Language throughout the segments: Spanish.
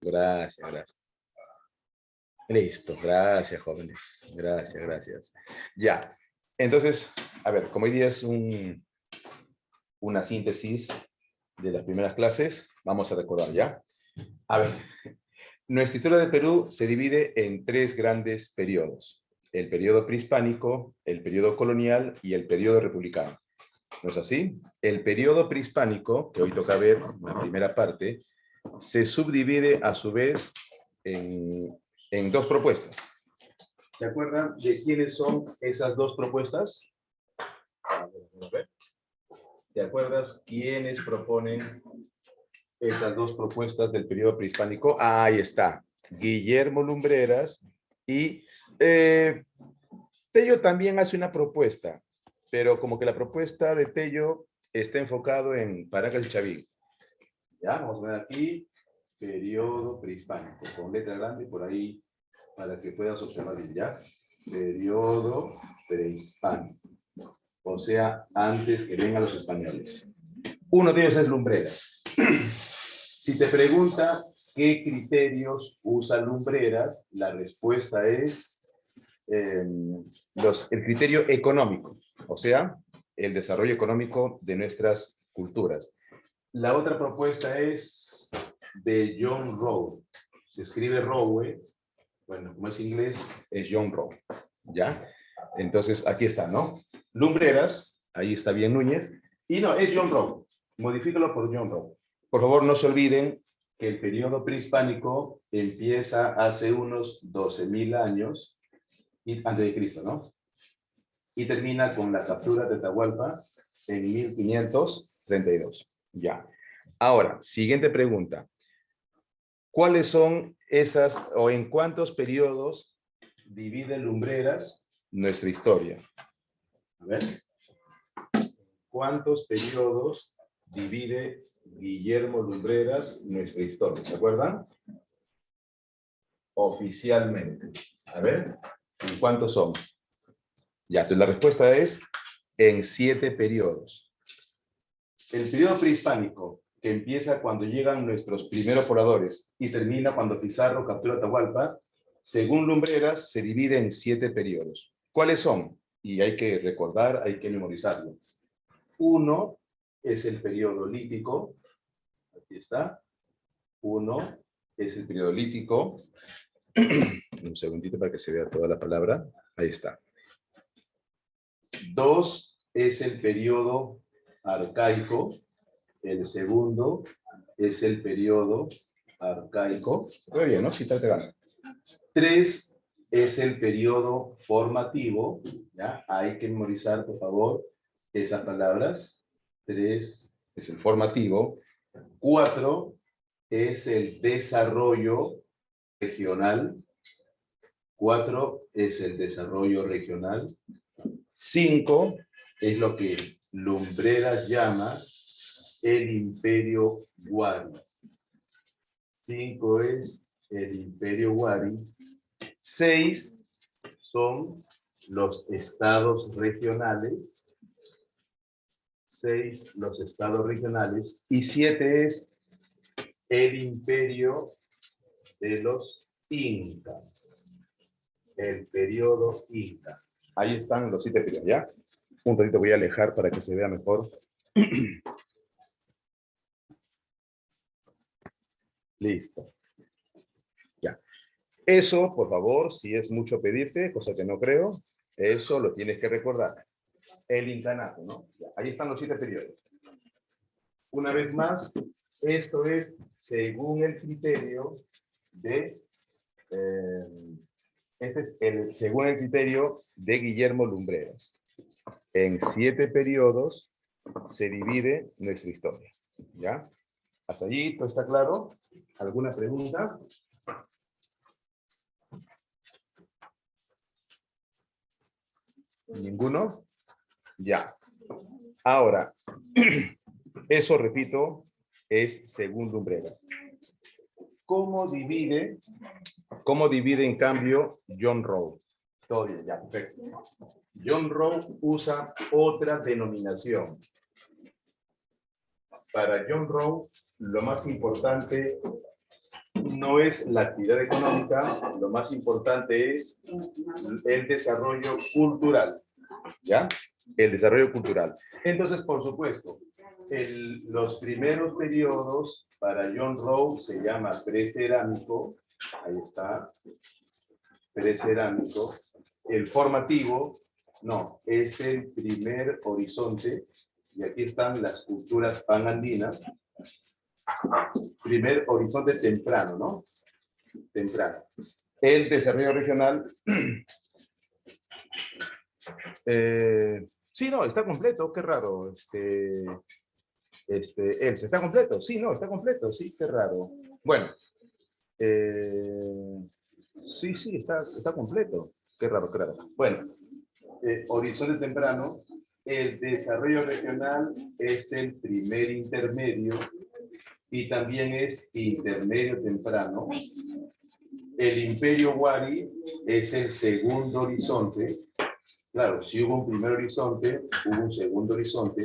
Gracias, gracias. Listo, gracias, jóvenes. Gracias, gracias. Ya, entonces, a ver, como hoy día es una síntesis de las primeras clases, vamos a recordar ya. A ver, nuestra historia de Perú se divide en tres grandes periodos. El periodo prehispánico, el periodo colonial y el periodo republicano. ¿No es así? El periodo prehispánico, que hoy toca ver la primera parte, se subdivide a su vez en dos propuestas. ¿Se acuerdan de quiénes son esas dos propuestas? A ver. ¿Te acuerdas quiénes proponen esas dos propuestas del periodo prehispánico? Ahí está. Guillermo Lumbreras y Tello también hace una propuesta, pero como que la propuesta de Tello está enfocado en Paracas y Chavín. Ya, vamos a ver aquí, periodo prehispánico, con letra grande por ahí, para que puedas observar bien, ¿ya? Periodo prehispánico. O sea, antes que vengan los españoles. Uno de ellos es Lumbreras. Si te pregunta qué criterios usa Lumbreras, la respuesta es el criterio económico, o sea, el desarrollo económico de nuestras culturas. La otra propuesta es de John Rowe. Se escribe Rowe, bueno, como es inglés, es John Rowe, ¿ya? Entonces, aquí está, ¿no? Lumbreras, ahí está bien Núñez, y no, es John Rowe. Modifícalo por John Rowe. Por favor, no se olviden que el periodo prehispánico empieza hace unos 12.000 años, antes de Cristo, ¿no? Y termina con la captura de Atahualpa en 1532. Ya. Ahora, siguiente pregunta. ¿Cuáles son esas, o en cuántos periodos divide Lumbreras nuestra historia? A ver. ¿Cuántos periodos divide Guillermo Lumbreras nuestra historia? ¿Se acuerdan? Oficialmente. A ver, ¿en cuántos son? Ya, entonces la respuesta es en 7 periodos. El periodo prehispánico, que empieza cuando llegan nuestros primeros pobladores y termina cuando Pizarro captura Atahualpa, según Lumbreras, se divide en 7 periodos. ¿Cuáles son? Y hay que recordar, hay que memorizarlo. Uno es el periodo lítico. Aquí está. Uno es el periodo lítico. Un segundito para que se vea toda la palabra. Ahí está. 2 es el periodo arcaico. El segundo es el periodo arcaico. Se ve bien, ¿no? Si te gana. 3 es el periodo formativo. ¿Ya? Hay que memorizar, por favor, esas palabras. 3 es el formativo. 4 es el desarrollo regional. 4 es el desarrollo regional. 5 es lo que Lumbreras llama el Imperio Wari. 5 es el Imperio Wari. 6 son los estados regionales. 6 los estados regionales. Y 7 es el Imperio de los Incas. El periodo Inca. Ahí están los 7 periodos, ¿ya? Un ratito voy a alejar para que se vea mejor. Listo. Ya. Eso, por favor, si es mucho pedirte, cosa que no creo, eso lo tienes que recordar. El incanato, ¿no? Ya. Ahí están los 7 periodos. Una vez más, esto es según el criterio de... según el criterio de Guillermo Lumbreras. En 7 periodos se divide nuestra historia. ¿Ya? ¿Hasta allí todo está claro? ¿Alguna pregunta? ¿Ninguno? Ya. Ahora, eso, repito, es según Lumbreras. ¿Cómo divide en cambio John Rowe? Todo bien, ya, perfecto. John Rowe usa otra denominación. Para John Rowe, lo más importante no es la actividad económica, lo más importante es el desarrollo cultural, ¿ya? El desarrollo cultural. Entonces, por supuesto, los primeros periodos para John Rowe se llama precerámico, ahí está, precerámico. El formativo, no, es el primer horizonte, y aquí están las culturas panandinas. Primer horizonte temprano, ¿no? Temprano. El desarrollo regional. Sí, no, está completo, qué raro. Elsa, ¿está completo? Sí, no, está completo, sí, qué raro. Bueno, sí, sí, está completo. Qué raro, qué raro. Bueno, horizonte temprano. El desarrollo regional es el primer intermedio y también es intermedio temprano. El imperio Wari es el segundo horizonte. Claro, si hubo un primer horizonte, hubo un segundo horizonte.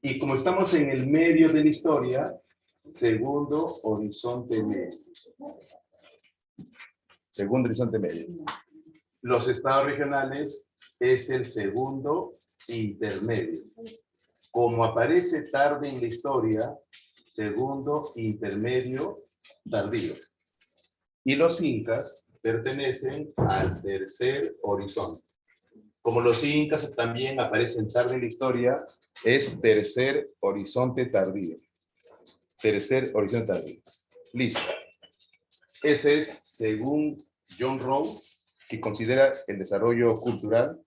Y como estamos en el medio de la historia, segundo horizonte medio. Segundo horizonte medio. Los estados regionales es el segundo intermedio. Como aparece tarde en la historia, segundo intermedio tardío. Y los incas pertenecen al tercer horizonte. Como los incas también aparecen tarde en la historia, es tercer horizonte tardío. Tercer horizonte tardío. Listo. Ese es según John Rowe, que considera el desarrollo cultural,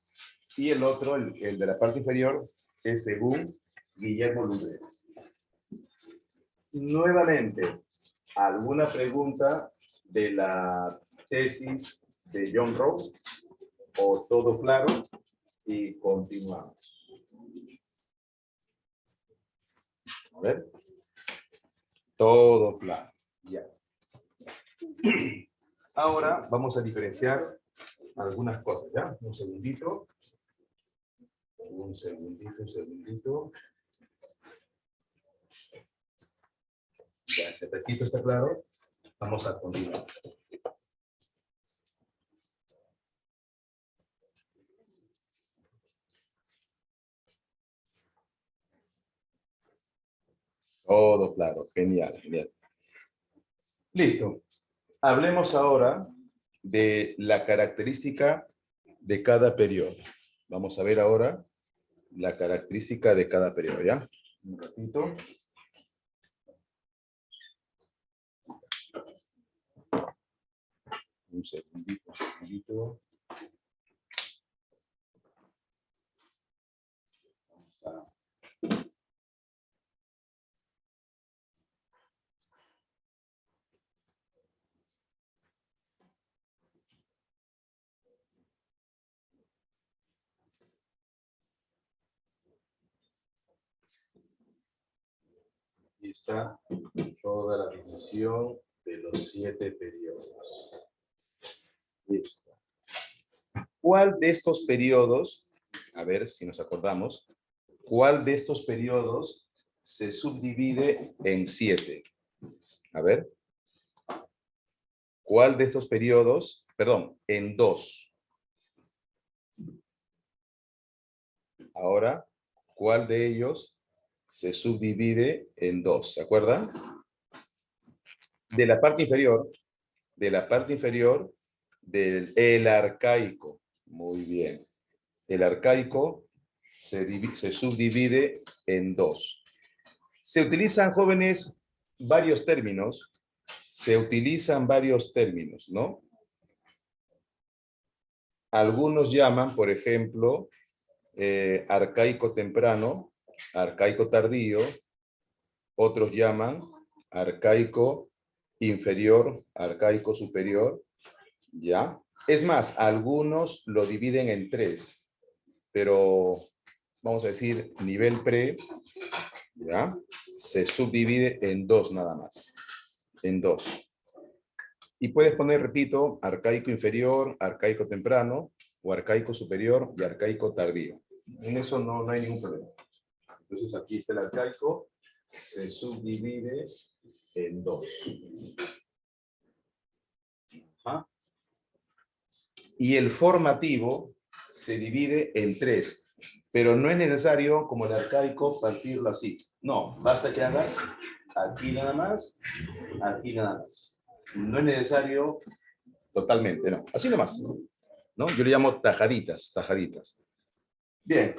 y el otro, el de la parte inferior, es según Guillermo Lumbreras. Nuevamente, ¿alguna pregunta de la tesis de John Rowe? ¿O todo claro? Y continuamos. A ver. Todo claro. Ya. Ahora vamos a diferenciar algunas cosas, ¿ya? Un segundito. Un segundito, un segundito. Ya, si hasta aquí está claro, vamos a continuar. Todo claro, genial, genial. Listo. Hablemos ahora de la característica de cada periodo. Vamos a ver ahora la característica de cada periodo, ¿ya? Un ratito. Un segundito, un segundito. Vamos a... Aquí está toda la división de los 7 periodos. Listo. ¿Cuál de estos periodos, a ver si nos acordamos, cuál de estos periodos se subdivide en 7? A ver. ¿Cuál de estos periodos, perdón, en 2? Ahora, ¿cuál de ellos se subdivide en 2? ¿Se acuerdan? De la parte inferior, del arcaico. Muy bien. El arcaico se subdivide en 2. Se utilizan, jóvenes, varios términos. Se utilizan varios términos, ¿no? Algunos llaman, por ejemplo, arcaico temprano, arcaico tardío. Otros llaman arcaico inferior, arcaico superior, ¿ya? Es más, algunos lo dividen en 3, pero vamos a decir nivel pre, ¿ya? Se subdivide en 2 nada más, en 2. Y puedes poner, repito, arcaico inferior, arcaico temprano, o arcaico superior y arcaico tardío. En eso no hay ningún problema. Entonces aquí está el arcaico, se subdivide en 2. Y el formativo se divide en 3. Pero no es necesario, como el arcaico, partirlo así. No, basta que hagas aquí nada más, aquí nada más. No es necesario totalmente, no. Así nomás, ¿no? Yo le llamo tajaditas, tajaditas. Bien.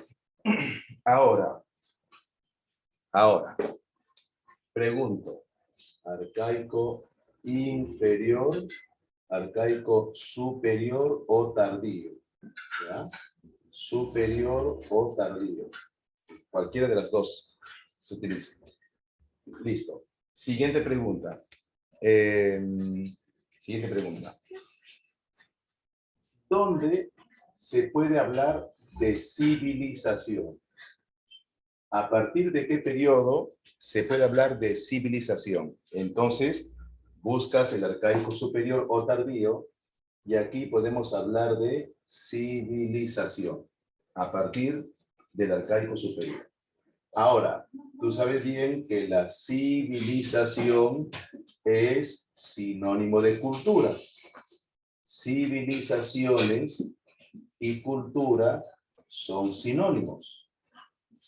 Ahora, pregunto. Arcaico inferior, arcaico superior o tardío. ¿Ya? Superior o tardío. Cualquiera de las dos se utiliza. Listo. Siguiente pregunta. Siguiente pregunta. ¿Dónde se puede hablar de civilización? ¿A partir de qué periodo se puede hablar de civilización? Entonces, buscas el arcaico superior o tardío y aquí podemos hablar de civilización a partir del arcaico superior. Ahora, tú sabes bien que la civilización es sinónimo de cultura. Civilizaciones y cultura son sinónimos.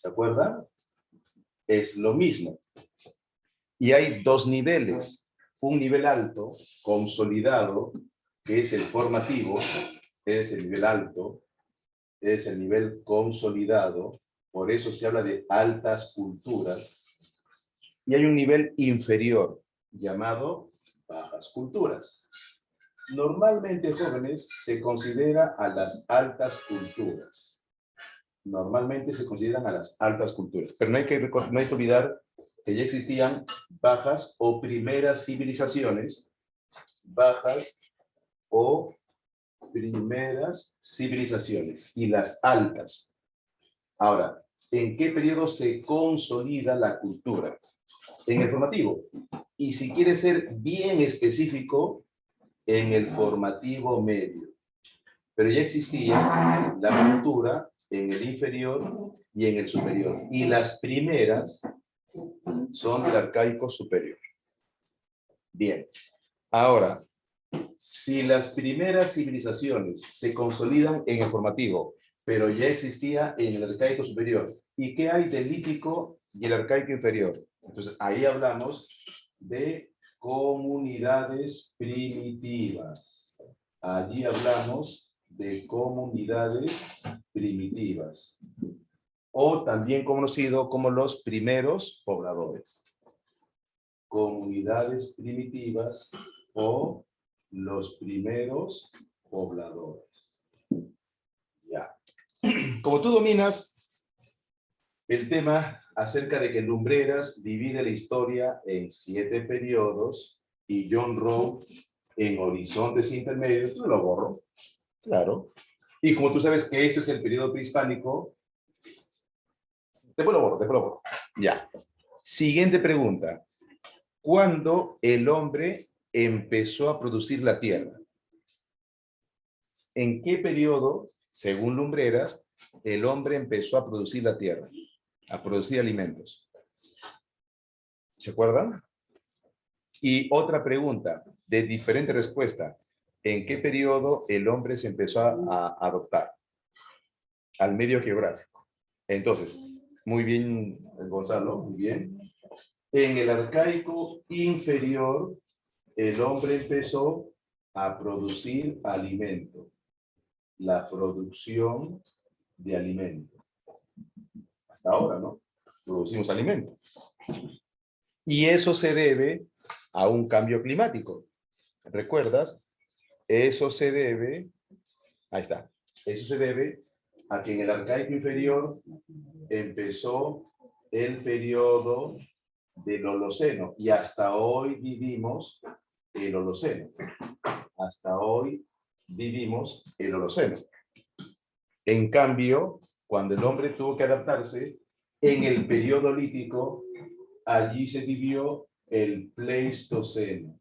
¿Se acuerdan? Es lo mismo. Y hay dos niveles. Un nivel alto, consolidado, que es el formativo, es el nivel alto, es el nivel consolidado, por eso se habla de altas culturas. Y hay un nivel inferior, llamado bajas culturas. Normalmente, jóvenes, se considera a las altas culturas. Normalmente se consideran a las altas culturas. Pero no hay que olvidar que ya existían bajas o primeras civilizaciones, bajas o primeras civilizaciones, y las altas. Ahora, ¿en qué periodo se consolida la cultura? En el formativo. Y si quiere ser bien específico, en el formativo medio. Pero ya existía la cultura en el inferior y en el superior. Y las primeras son del arcaico superior. Bien. Ahora, si las primeras civilizaciones se consolidan en el formativo, pero ya existía en el arcaico superior, ¿y qué hay del lítico y el arcaico inferior? Entonces, ahí hablamos de comunidades primitivas. Allí hablamos de comunidades primitivas, o también conocido como los primeros pobladores. Comunidades primitivas o los primeros pobladores. Ya. Como tú dominas el tema acerca de que Lumbreras divide la historia en 7 periodos y John Rowe en horizontes intermedios, yo lo borro. Claro. Y como tú sabes que esto es el periodo prehispánico, después lo borro. Ya. Siguiente pregunta. ¿Cuándo el hombre empezó a producir la tierra? ¿En qué periodo, según Lumbreras, el hombre empezó a producir la tierra? A producir alimentos. ¿Se acuerdan? Y otra pregunta, de diferente respuesta. ¿En qué periodo el hombre se empezó a adoptar al medio geográfico? Entonces, muy bien, Gonzalo, muy bien. En el arcaico inferior, el hombre empezó a producir alimento. La producción de alimento. Hasta ahora, ¿no? Producimos alimento. Y eso se debe a un cambio climático. ¿Recuerdas? Eso se debe, ahí está, eso se debe a que en el arcaico inferior empezó el periodo del Holoceno y hasta hoy vivimos el Holoceno. Hasta hoy vivimos el Holoceno. En cambio, cuando el hombre tuvo que adaptarse, en el periodo lítico, allí se vivió el Pleistoceno.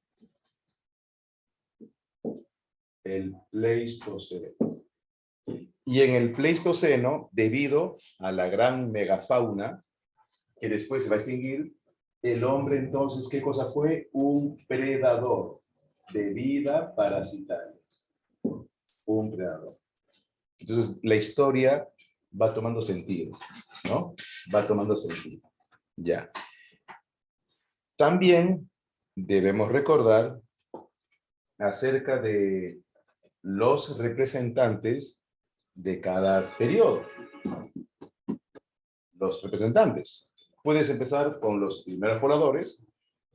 El Pleistoceno. Y en el Pleistoceno, debido a la gran megafauna, que después se va a extinguir, el hombre entonces, ¿qué cosa fue? Un predador de vida parasitaria. un predador. Entonces, la historia va tomando sentido, ¿no? Va tomando sentido. Ya. También debemos recordar acerca de los representantes de cada periodo. Los representantes. Puedes empezar con los primeros pobladores,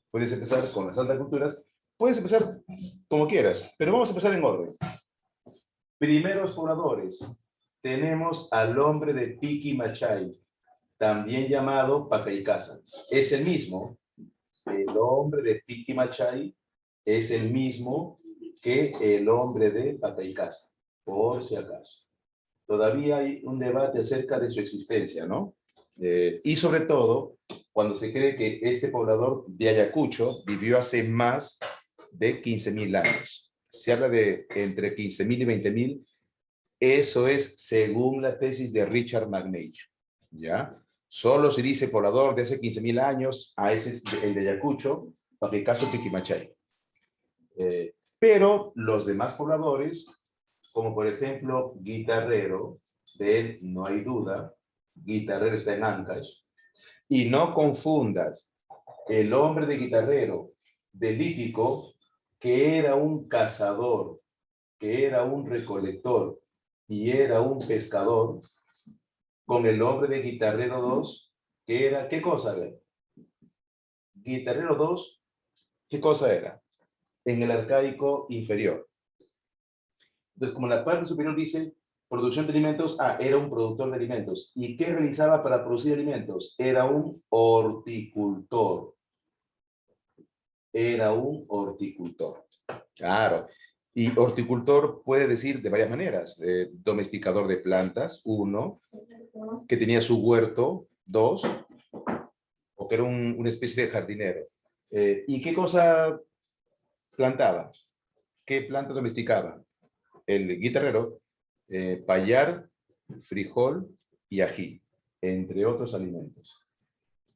puedes empezar con las altas culturas, puedes empezar como quieras, pero vamos a empezar en orden. Primeros pobladores. Tenemos al hombre de Piquimachay, también llamado Pacaicasa. Es el mismo. El hombre de Piquimachay es el mismo que el hombre de Pacaicasa, por si acaso. Todavía hay un debate acerca de su existencia, ¿no? Y sobre todo, cuando se cree que este poblador de Ayacucho vivió hace más de 15.000 años. Se habla de entre 15.000 y 20.000. Eso es según la tesis de Richard McNeish, ¿ya? Solo se dice poblador de hace 15.000 años, a ese es el de Ayacucho, para el caso Piquimachay. Pero los demás pobladores, como por ejemplo Guitarrero, de él no hay duda, Guitarrero está en Ancash, y no confundas el hombre de Guitarrero, de Lítico, que era un cazador, que era un recolector y era un pescador, con el hombre de Guitarrero 2, que era, ¿qué cosa era? Guitarrero 2, ¿qué cosa era? En el arcaico inferior. Entonces, como la parte superior dice, producción de alimentos, era un productor de alimentos. ¿Y qué realizaba para producir alimentos? Era un horticultor. Era un horticultor. Claro. Y horticultor puede decir de varias maneras. Domesticador de plantas, 1. Que tenía su huerto, 2. O que era una especie de jardinero. ¿Y qué cosa plantaba? ¿Qué planta domesticaba? El guitarrero, payar, frijol y ají, entre otros alimentos.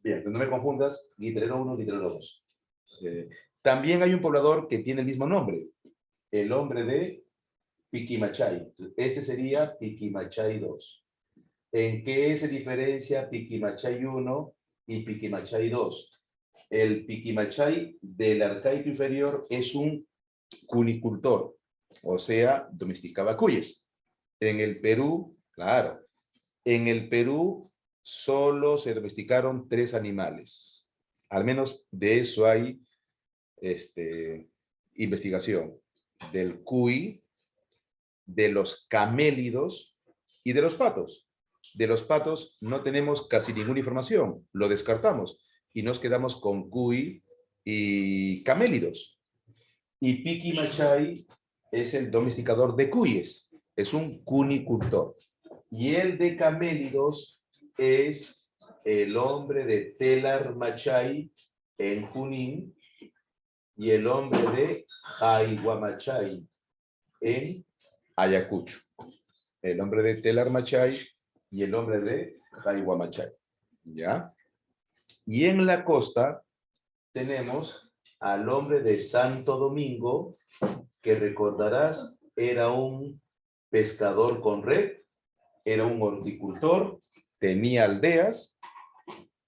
Bien, no me confundas, guitarrero 1, guitarrero 2. También hay un poblador que tiene el mismo nombre, el hombre de Piquimachay. Este sería Piquimachay 2. ¿En qué se diferencia Piquimachay 1 y Piquimachay 2? El Piquimachay del arcaico inferior es un cunicultor, o sea, domesticaba cuyes. En el Perú, claro, en el Perú solo se domesticaron 3 animales. Al menos de eso hay investigación. Del cuy, de los camélidos y de los patos. De los patos no tenemos casi ninguna información, lo descartamos y nos quedamos con cuy y camélidos. Y Piquimachay es el domesticador de cuyes, es un cunicultor. Y el de camélidos es el hombre de Telar Machay en Junín y el hombre de Jaihuamachay en Ayacucho. El hombre de Telar Machay y el hombre de Jaihuamachay. ¿Ya? Y en la costa tenemos al hombre de Santo Domingo, que recordarás era un pescador con red, era un horticultor, tenía aldeas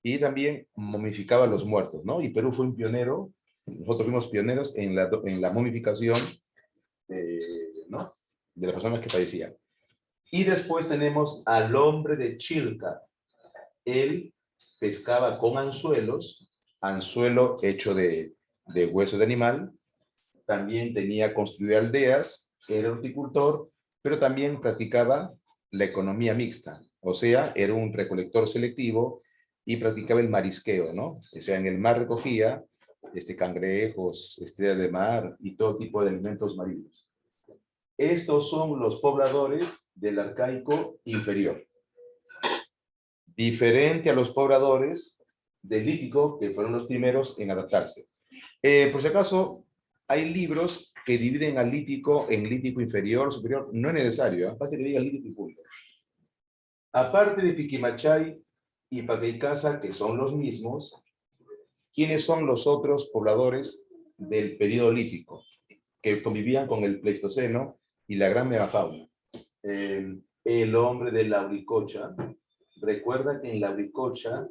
y también momificaba a los muertos, ¿no? Y Perú fue un pionero, nosotros fuimos pioneros en la momificación, ¿no? De las personas que fallecían. Y después tenemos al hombre de Chilca. Él pescaba con anzuelos, anzuelo hecho de hueso de animal. También tenía construido aldeas, era horticultor, pero también practicaba la economía mixta. O sea, era un recolector selectivo y practicaba el marisqueo, ¿no? O sea, en el mar recogía cangrejos, estrellas de mar y todo tipo de alimentos marinos. Estos son los pobladores del arcaico inferior. Diferente a los pobladores del lítico, que fueron los primeros en adaptarse. Por si acaso, hay libros que dividen al lítico en lítico inferior, superior. No es necesario, ¿eh? Basta que diga lítico y punto. Aparte de Piquimachay y Pacaicasa, que son los mismos, ¿quiénes son los otros pobladores del periodo lítico que convivían con el Pleistoceno y la gran megafauna. El hombre de Lauricocha, recuerda que en Lauricocha,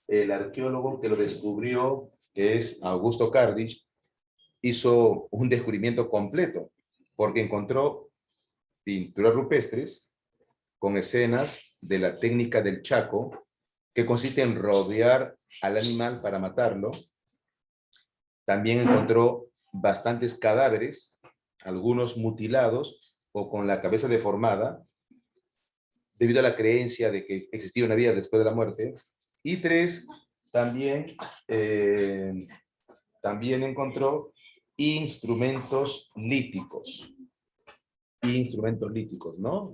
el arqueólogo que lo descubrió, que es Augusto Cardich, hizo un descubrimiento completo, porque encontró pinturas rupestres con escenas de la técnica del Chaco, que consiste en rodear al animal para matarlo. También encontró bastantes cadáveres, algunos mutilados o con la cabeza deformada, debido a la creencia de que existía una vida después de la muerte. Y tres, también encontró instrumentos líticos. Instrumentos líticos, ¿no?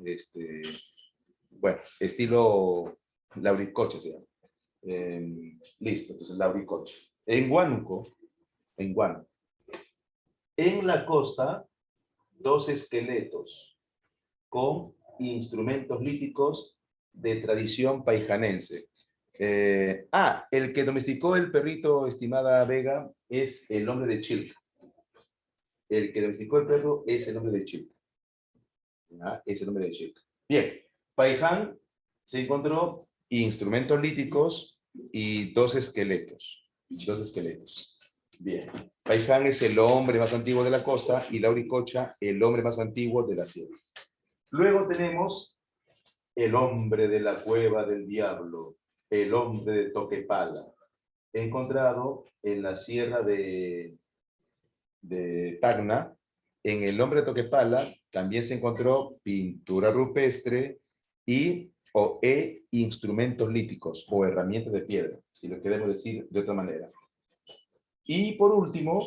Bueno, estilo Lauricocha se llama. Listo, entonces Lauricocha. En Huánuco, en la costa, 2 esqueletos con instrumentos líticos de tradición paijanense. El que domesticó el perrito, estimada Vega, es el hombre de Chilca. El que domesticó el perro es el hombre de Chilca. Es el hombre de Chilca. Bien, Paiján se encontró instrumentos líticos y 2 esqueletos. 2 esqueletos. Bien. Paiján es el hombre más antiguo de la costa y Lauricocha el hombre más antiguo de la sierra. Luego tenemos el hombre de la cueva del diablo, el hombre de Toquepala, encontrado en la sierra de Tacna. En el hombre de Toquepala también se encontró pintura rupestre e instrumentos líticos o herramientas de piedra, si lo queremos decir de otra manera. Y por último,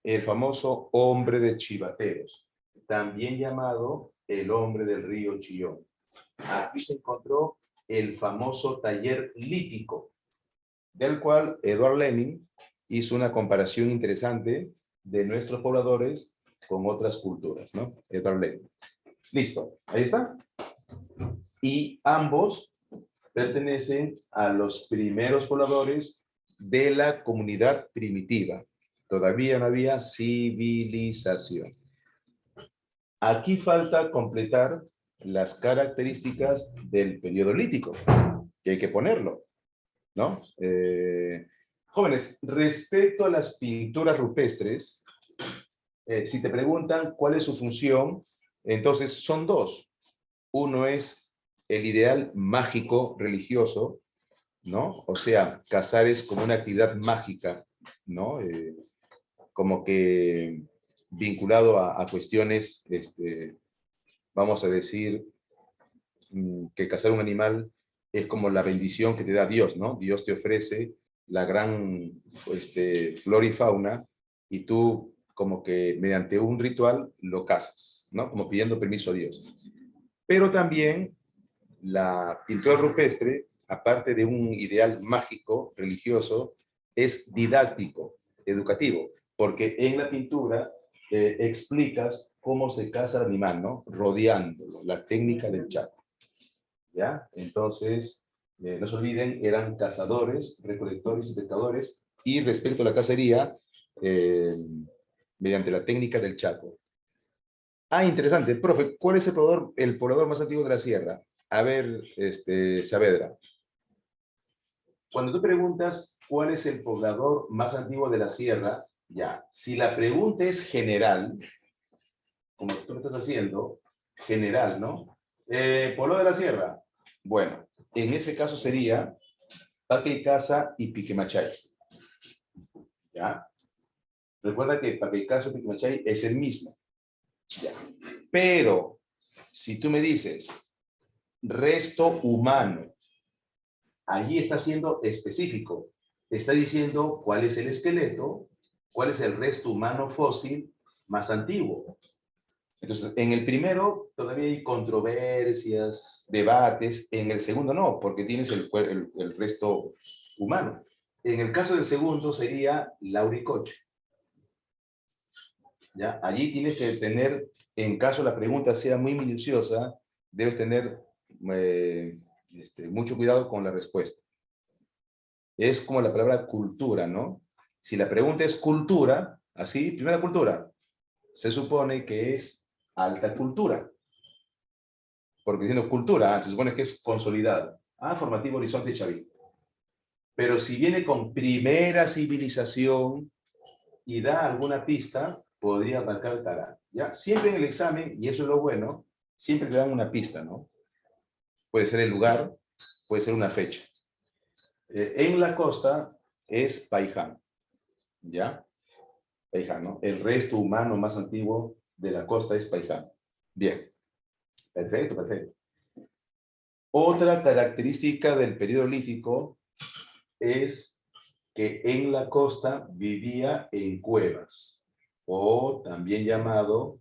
el famoso hombre de Chivateros, también llamado el hombre del río Chillón. Aquí se encontró el famoso taller lítico, del cual Edward Lenin hizo una comparación interesante de nuestros pobladores con otras culturas, ¿no? Edward Lenin. Listo, ahí está. Y ambos pertenecen a los primeros pobladores de la comunidad primitiva. Todavía no había civilización. Aquí falta completar las características del periodo lítico, que hay que ponerlo, ¿no? Jóvenes, respecto a las pinturas rupestres, si te preguntan cuál es su función, entonces son 2. Uno es el ideal mágico religioso, ¿no? O sea, cazar es como una actividad mágica, ¿no? Como que vinculado a cuestiones, vamos a decir, que cazar un animal es como la bendición que te da Dios, ¿no? Dios te ofrece la gran flora y fauna y tú como que mediante un ritual lo cazas, ¿no? Como pidiendo permiso a Dios. Pero también la pintura rupestre, aparte de un ideal mágico, religioso, es didáctico, educativo, porque en la pintura explicas cómo se caza el animal, ¿no? Rodeándolo, la técnica del Chaco. ¿Ya? Entonces, no se olviden, eran cazadores, recolectores y pescadores, y respecto a la cacería, mediante la técnica del Chaco. Interesante. Profe, ¿cuál es el poblador más antiguo de la sierra? A ver, Saavedra. Cuando tú preguntas cuál es el poblador más antiguo de la sierra, ya, si la pregunta es general, como tú lo estás haciendo, general, ¿no? Pueblo de la sierra. Bueno, en ese caso sería Paquaycasa y Piquemachay. ¿Ya? Recuerda que Paquaycasa y Piquemachay es el mismo. ¿Ya? Pero, si tú me dices resto humano, allí está siendo específico. Está diciendo cuál es el esqueleto, cuál es el resto humano fósil más antiguo. Entonces, en el primero todavía hay controversias, debates. En el segundo no, porque tienes el resto humano. En el caso del segundo sería Lauricocha. ¿Ya? Allí tienes que tener, en caso la pregunta sea muy minuciosa, debes tener mucho cuidado con la respuesta. Es como la palabra cultura, ¿no? Si la pregunta es cultura, así, primera cultura, se supone que es alta cultura. Porque diciendo cultura, se supone que es consolidado. Formativo Horizonte Chavín. Pero si viene con primera civilización y da alguna pista, podría marcar Caral. ¿Ya? Siempre en el examen, y eso es lo bueno, siempre te dan una pista, ¿no? Puede ser el lugar, puede ser una fecha. En la costa es Paiján, ¿ya? Paiján, ¿no? El resto humano más antiguo de la costa es Paiján. Bien, perfecto, perfecto. Otra característica del periodo lítico es que en la costa vivía en cuevas, o también llamado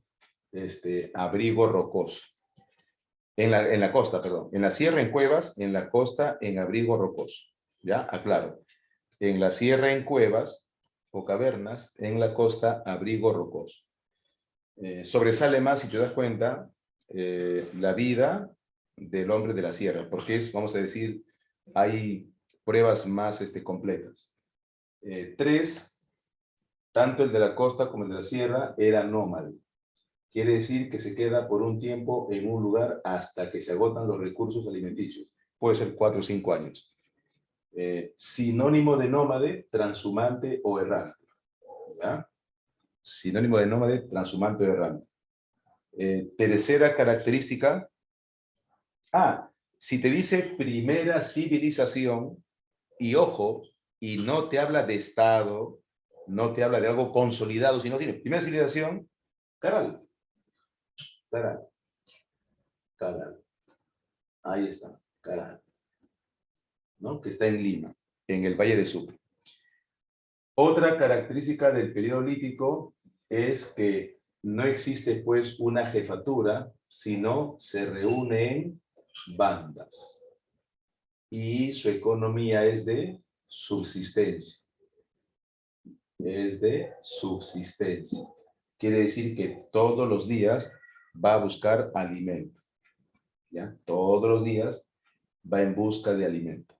abrigo rocoso. En la costa, perdón. En la sierra en cuevas, en la costa en abrigo rocoso. ¿Ya? Aclaro. En la sierra en cuevas o cavernas, en la costa abrigo rocoso. Sobresale más, si te das cuenta, la vida del hombre de la sierra, porque es, vamos a decir, hay pruebas más completas. 3, tanto el de la costa como el de la sierra era nómade. Quiere decir que se queda por un tiempo en un lugar hasta que se agotan los recursos alimenticios. Puede ser 4 o 5 años. Sinónimo de nómade, transhumante o errante. ¿Ya? Sinónimo de nómade, transhumante o errante. Tercera característica. Si te dice primera civilización, y ojo, y no te habla de Estado, no te habla de algo consolidado, sino tiene primera civilización, Caral. Caral. Caral. Ahí está, Caral. ¿No? Que está en Lima, en el Valle de Sucre. Otra característica del periodo lítico es que no existe pues una jefatura, sino se reúnen bandas. Y su economía es de subsistencia. Es de subsistencia. Quiere decir que todos los días va a buscar alimento. ¿Ya? Todos los días va en busca de alimento.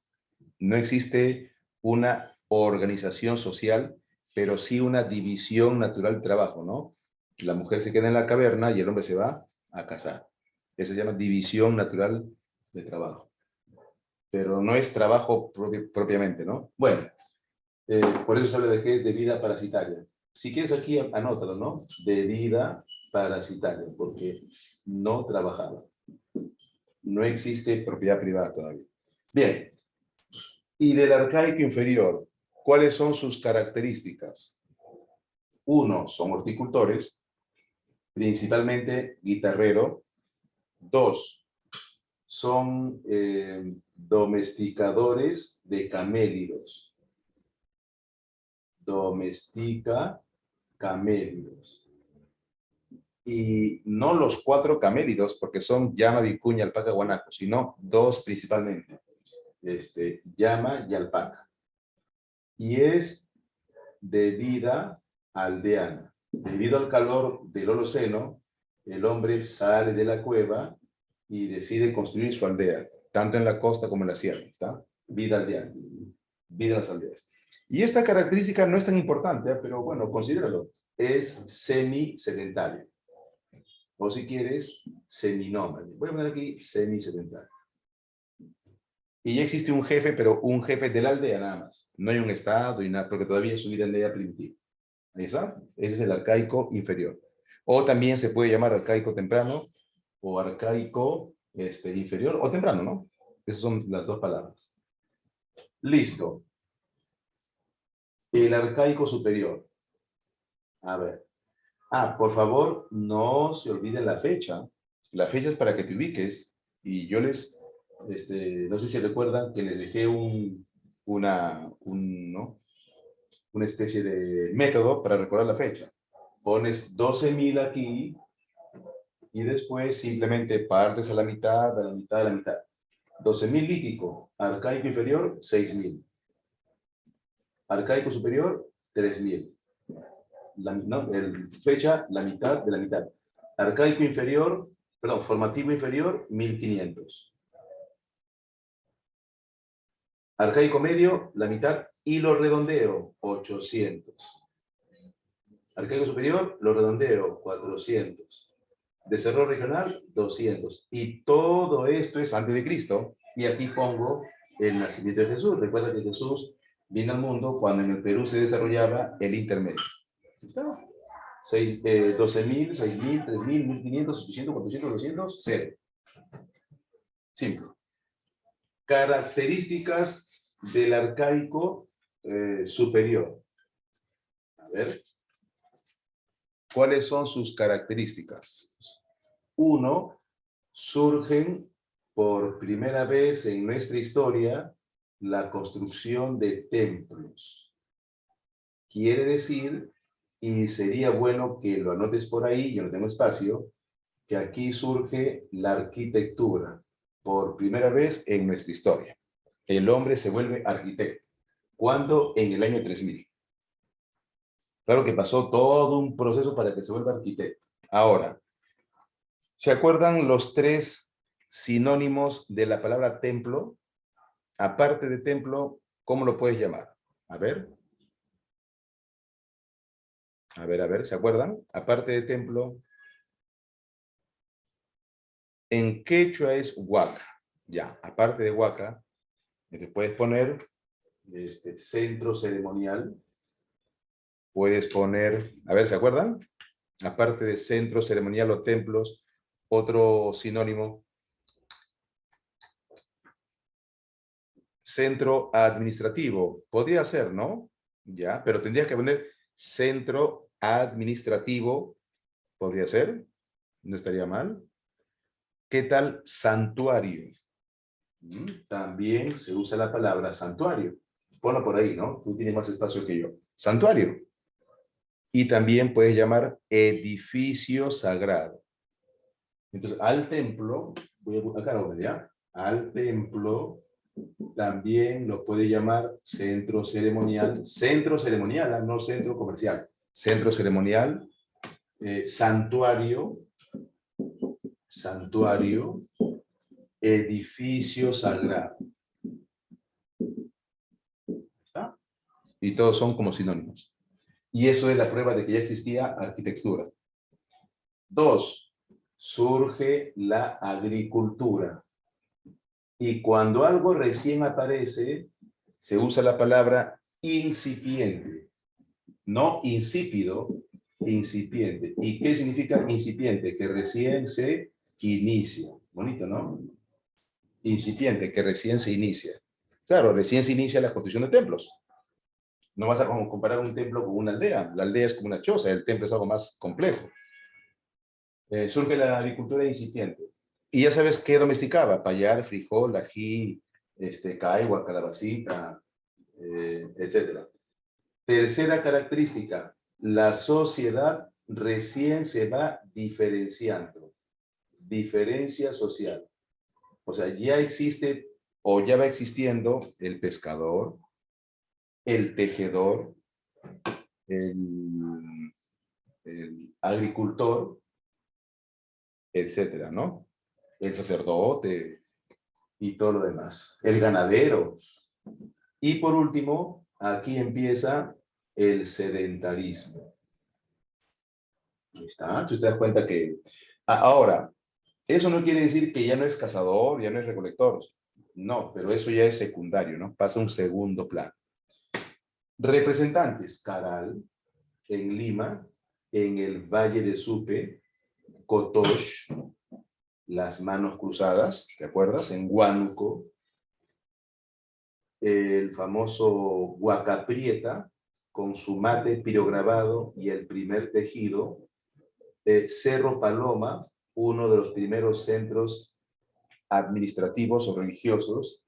No existe una organización social, pero sí una división natural del trabajo, ¿no? La mujer se queda en la caverna y el hombre se va a cazar. Eso se llama división natural de trabajo. Pero no es trabajo propiamente, ¿no? Bueno, por eso se habla de que es de vida parasitaria. Si quieres aquí, anótalo, ¿no? De vida parasitaria, porque no trabajaba. No existe propiedad privada todavía. Bien. Y del arcaico inferior, ¿cuáles son sus características? 1, son horticultores, principalmente guitarrero. 2, son domesticadores de camélidos. Domestica camélidos. Y no los 4 camélidos, porque son llama, vicuña, alpaca, guanaco, sino 2 principalmente. Llama y alpaca. Y es de vida aldeana. Debido al calor del Holoceno, el hombre sale de la cueva y decide construir su aldea, tanto en la costa como en la sierra. ¿Está? Vida aldeana. Vida en las aldeas. Y esta característica no es tan importante, pero bueno, considéralo. Es semi-sedentario. O si quieres, seminómade. Voy a poner aquí semi-sedentario. Y ya existe un jefe, pero un jefe de la aldea nada más. No hay un estado y nada, porque todavía es una aldea primitiva. Ahí está. Ese es el arcaico inferior. O también se puede llamar arcaico temprano o arcaico inferior o temprano, ¿no? Esas son las 2 palabras. Listo. El arcaico superior. A ver. Por favor, no se olviden la fecha. La fecha es para que te ubiques. Y yo les, no sé si recuerdan que les dejé ¿no? Una especie de método para recordar la fecha. Pones 12.000 aquí y después simplemente partes a la mitad, a la mitad, a la mitad. 12.000 lítico, arcaico inferior, 6.000. Arcaico superior, 3.000. Fecha, la mitad de la mitad. Arcaico inferior, perdón, formativo inferior, 1.500. Arcaico medio, la mitad, y lo redondeo, 800. Arcaico superior, lo redondeo, 400. Desarrollo regional, 200. Y todo esto es antes de Cristo. Y aquí pongo el nacimiento de Jesús. Recuerda que Jesús vino al mundo cuando en el Perú se desarrollaba el intermedio. ¿Está? 12.000, 6.000, 3.000, 1.500, 800, 400, 200, 0. Simple. Características del arcaico superior. A ver. ¿Cuáles son sus características? Uno, surgen por primera vez en nuestra historia la construcción de templos. Quiere decir, y sería bueno que lo anotes por ahí, yo no tengo espacio, que aquí surge la arquitectura por primera vez en nuestra historia. El hombre se vuelve arquitecto. ¿Cuándo? En el año 3000. Claro que pasó todo un proceso para que se vuelva arquitecto. Ahora, ¿se acuerdan los 3 sinónimos de la palabra templo? Aparte de templo, ¿cómo lo puedes llamar? A ver. A ver, ¿se acuerdan? Aparte de templo, en quechua es huaca. Ya, aparte de huaca, entonces puedes poner centro ceremonial. Puedes poner, a ver, ¿se acuerdan? Aparte de centro ceremonial o templos, otro sinónimo. Centro administrativo. Podría ser, ¿no? Ya, pero tendrías que poner centro administrativo. Podría ser. No estaría mal. ¿Qué tal santuario? También se usa la palabra santuario. Ponlo por ahí, ¿no? Tú tienes más espacio que yo. Santuario. Y también puedes llamar edificio sagrado. Entonces, al templo, voy a buscar ahora, ¿ya? Al templo también lo puede llamar centro ceremonial, no centro comercial, centro ceremonial, santuario, edificio sagrado. ¿Está? Y todos son como sinónimos. Y eso es la prueba de que ya existía arquitectura. 2, surge la agricultura. Y cuando algo recién aparece, se usa la palabra incipiente. No insípido, incipiente. ¿Y qué significa incipiente? Que recién se inicia. Bonito, ¿no? Incipiente, que recién se inicia. Claro, recién se inicia la construcción de templos. No vas a comparar un templo con una aldea. La aldea es como una choza, el templo es algo más complejo. Surge la agricultura incipiente. Y ya sabes qué domesticaba: payar, frijol, ají, caigua, calabacita, etc. Tercera característica, la sociedad recién se va diferenciando. Diferencia social. O sea, ya existe o ya va existiendo el pescador, el tejedor, el agricultor, etcétera, ¿no? El sacerdote y todo lo demás. El ganadero. Y por último, aquí empieza el sedentarismo. Ahí está. Tú te das cuenta que... Ahora, eso no quiere decir que ya no es cazador, ya no es recolector. No, pero eso ya es secundario, ¿no? Pasa a un segundo plano. Representantes: Caral, en Lima, en el Valle de Supe, Cotox, las manos cruzadas, ¿te acuerdas? En Huánuco, el famoso Huacaprieta, con su mate pirograbado y el primer tejido, Cerro Paloma, uno de los primeros centros administrativos o religiosos,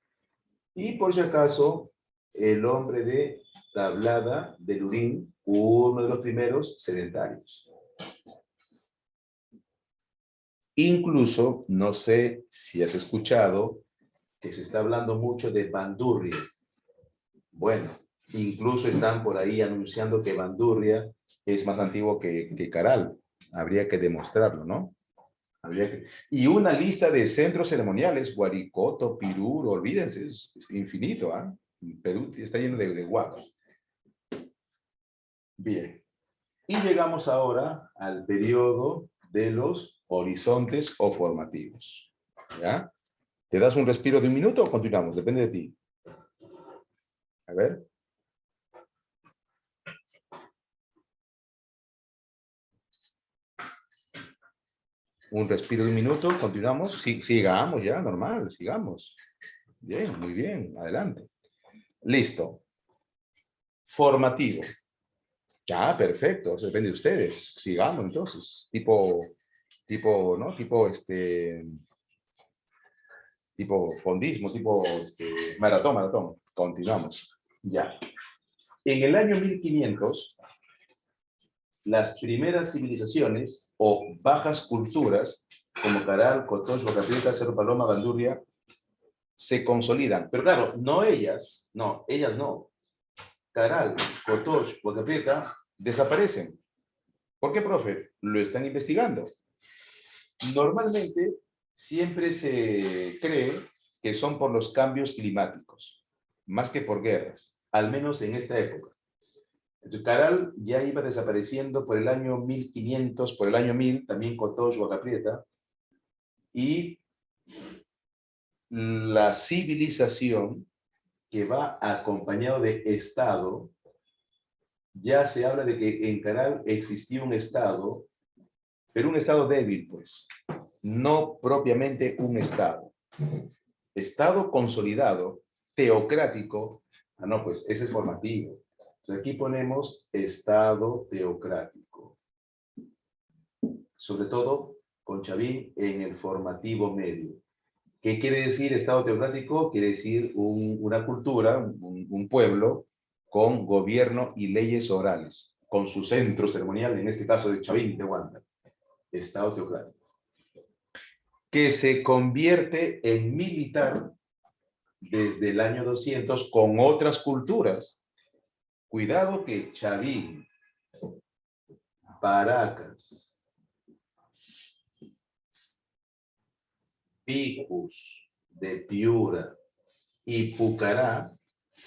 y por si acaso, el hombre de Tablada de Lurín, uno de los primeros sedentarios. Incluso, no sé si has escuchado que se está hablando mucho de Bandurria. Bueno, incluso están por ahí anunciando que Bandurria es más antiguo que Caral. Habría que demostrarlo, ¿no? Y una lista de centros ceremoniales: Guaricoto, Piruro, olvídense, es infinito, ¿ah? Perú está lleno de huacos. Bien. Y llegamos ahora al periodo de los horizontes o formativos. ¿Ya? ¿Te das un respiro de un minuto o continuamos? Depende de ti. A ver. Un respiro de un minuto, continuamos. Sigamos ya, normal, sigamos. Bien, muy bien, adelante. Listo. Formativo. Ya, perfecto, eso depende de ustedes. Sigamos entonces. ¿No? Tipo fondismo, maratón. Continuamos. Ya. En el año 1500, las primeras civilizaciones o bajas culturas, como Caral, Cotox, Huacaprieta, Cerro Paloma, Bandurria, se consolidan. Pero claro, ellas no. Caral, Cotox, Huacaprieta desaparecen. ¿Por qué, profe? Lo están investigando. Normalmente, siempre se cree que son por los cambios climáticos, más que por guerras, al menos en esta época. Entonces, Caral ya iba desapareciendo por el año 1500, por el año 1000, también Cotox, Huacaprieta, y la civilización que va acompañado de Estado, ya se habla de que en Caral existía un Estado, pero un Estado débil, pues, no propiamente un Estado. Estado consolidado, teocrático, no, pues ese es formativo. Entonces aquí ponemos Estado teocrático. Sobre todo con Chavín en el formativo medio. ¿Qué quiere decir Estado teocrático? Quiere decir una cultura, un pueblo con gobierno y leyes orales, con su centro ceremonial, en este caso de Chavín, de Huanta. Estado teocrático. Que se convierte en militar desde el año 200 con otras culturas. Cuidado que Chavín, Paracas, Picus de Piura y Pucará,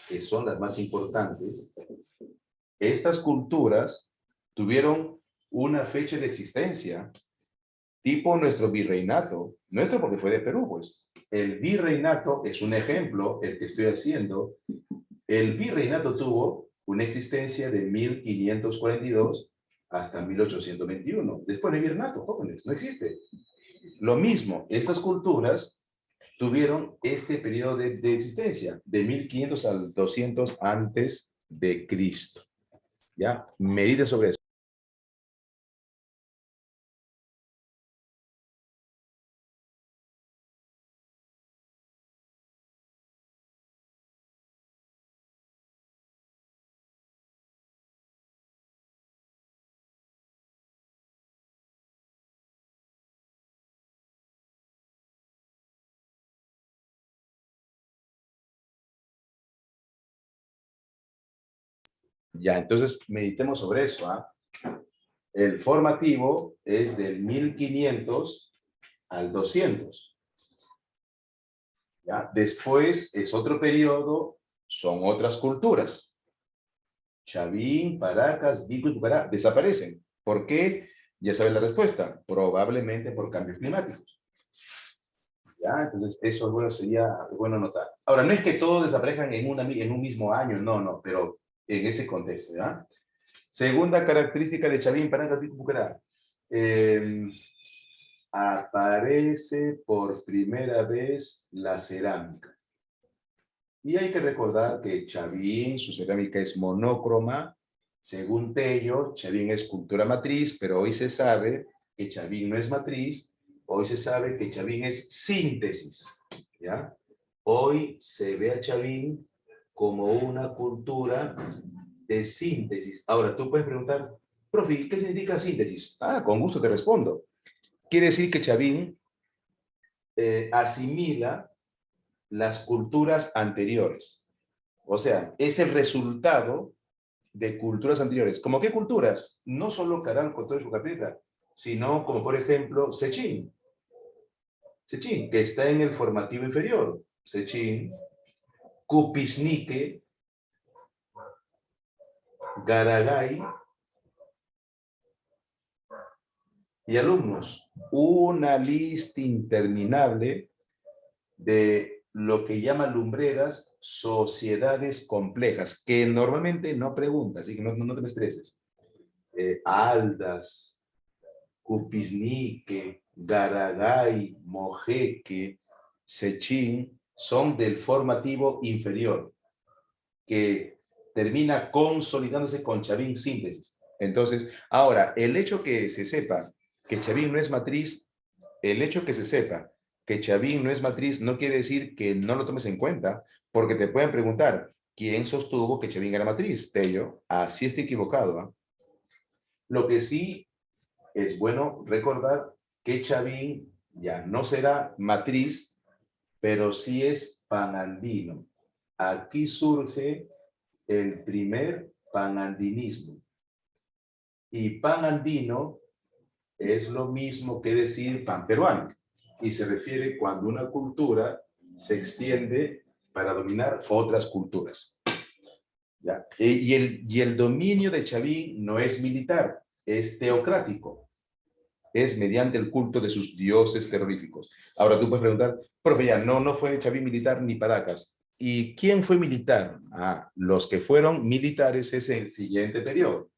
que son las más importantes, estas culturas tuvieron una fecha de existencia, tipo nuestro virreinato, nuestro porque fue de Perú, pues. El virreinato es un ejemplo, el que estoy haciendo. El virreinato tuvo una existencia de 1542 hasta 1821. Después no hay virreinato, jóvenes, no existe. Lo mismo, estas culturas tuvieron este periodo de existencia, de 1500 al 200 antes de Cristo. ¿Ya? Medidas sobre eso. Ya, entonces meditemos sobre eso. El formativo es del 1500 al 200. ¿Ya? Después es otro periodo, son otras culturas. Chavín, Paracas, Vico y Pucará desaparecen. ¿Por qué? Ya sabes la respuesta. Probablemente por cambios climáticos. ¿Ya? Entonces, eso bueno, sería bueno notar. Ahora, no es que todos desaparezcan en un mismo año, no, pero en ese contexto, ¿ya? Segunda característica de Chavín, Paracas, Vico y Pucará. Aparece por primera vez la cerámica. Y hay que recordar que Chavín, su cerámica es monócroma. Según Tello, Chavín es cultura matriz, pero hoy se sabe que Chavín no es matriz. Hoy se sabe que Chavín es síntesis. ¿Ya? Hoy se ve a Chavín como una cultura de síntesis. Ahora, tú puedes preguntar, profe, ¿qué significa síntesis? Con gusto te respondo. Quiere decir que Chavín asimila las culturas anteriores. O sea, es el resultado de culturas anteriores. ¿Cómo qué culturas? No solo Caral, Cotox y Huacaprieta, sino como por ejemplo Sechín. Sechín, que está en el formativo inferior. Sechín, Cupisnique, Garagay, Y alumnos, una lista interminable de lo que llaman lumbreras sociedades complejas, que normalmente no preguntas, así que no te me estreses. Aldas, Cupisnique, Garagay, Mojeque, Sechín, son del formativo inferior, que termina consolidándose con Chavín síntesis. Entonces, ahora, el hecho que se sepa que Chavín no es matriz, el hecho que se sepa que Chavín no es matriz no quiere decir que no lo tomes en cuenta, porque te pueden preguntar, ¿quién sostuvo que Chavín era matriz? Tello, así está equivocado. ¿Eh? Lo que sí es bueno recordar que Chavín ya no será matriz, pero sí es panandino. Aquí surge el primer panandinismo. Y panandino es lo mismo que decir panperuano. Y se refiere cuando una cultura se extiende para dominar otras culturas. ¿Ya? Y el dominio de Chavín no es militar, es teocrático. Es mediante el culto de sus dioses terroríficos. Ahora tú puedes preguntar, profe, ya, no fue Chavín militar ni Paracas. ¿Y quién fue militar? Ah, los que fueron militares es el siguiente periodo.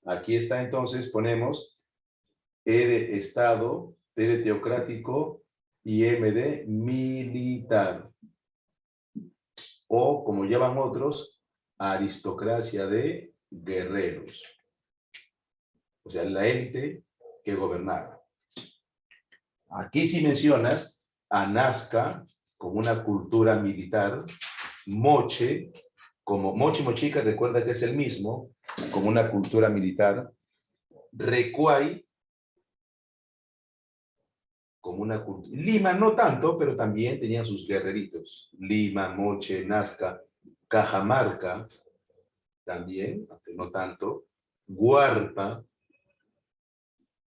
Aquí está entonces, ponemos E de Estado, T de teocrático y M de militar. O, como llaman otros, aristocracia de guerreros. O sea, la élite que gobernaba. Aquí sí mencionas a Nazca como una cultura militar, Moche, como Moche y Mochica, recuerda que es el mismo, como una cultura militar, Recuay, como una cultura, Lima no tanto, pero también tenían sus guerreritos, Lima, Moche, Nazca, Cajamarca, también, aunque no tanto, Huarpa,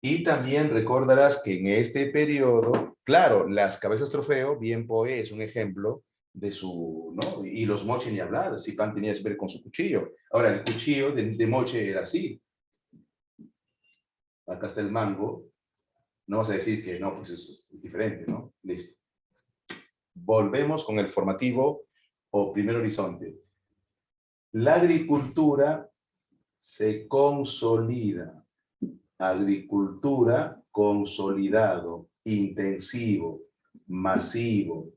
y también recordarás que en este periodo, claro, las cabezas trofeo, bien Poe es un ejemplo de su, ¿no? Y los Moche ni hablar, si Pan tenía que ver con su cuchillo. Ahora, el cuchillo de Moche era así. Acá está el mango. No vas a decir que no, pues es diferente, ¿no? Listo. Volvemos con el formativo o primer horizonte. La agricultura se consolida. Agricultura consolidado, intensivo, masivo.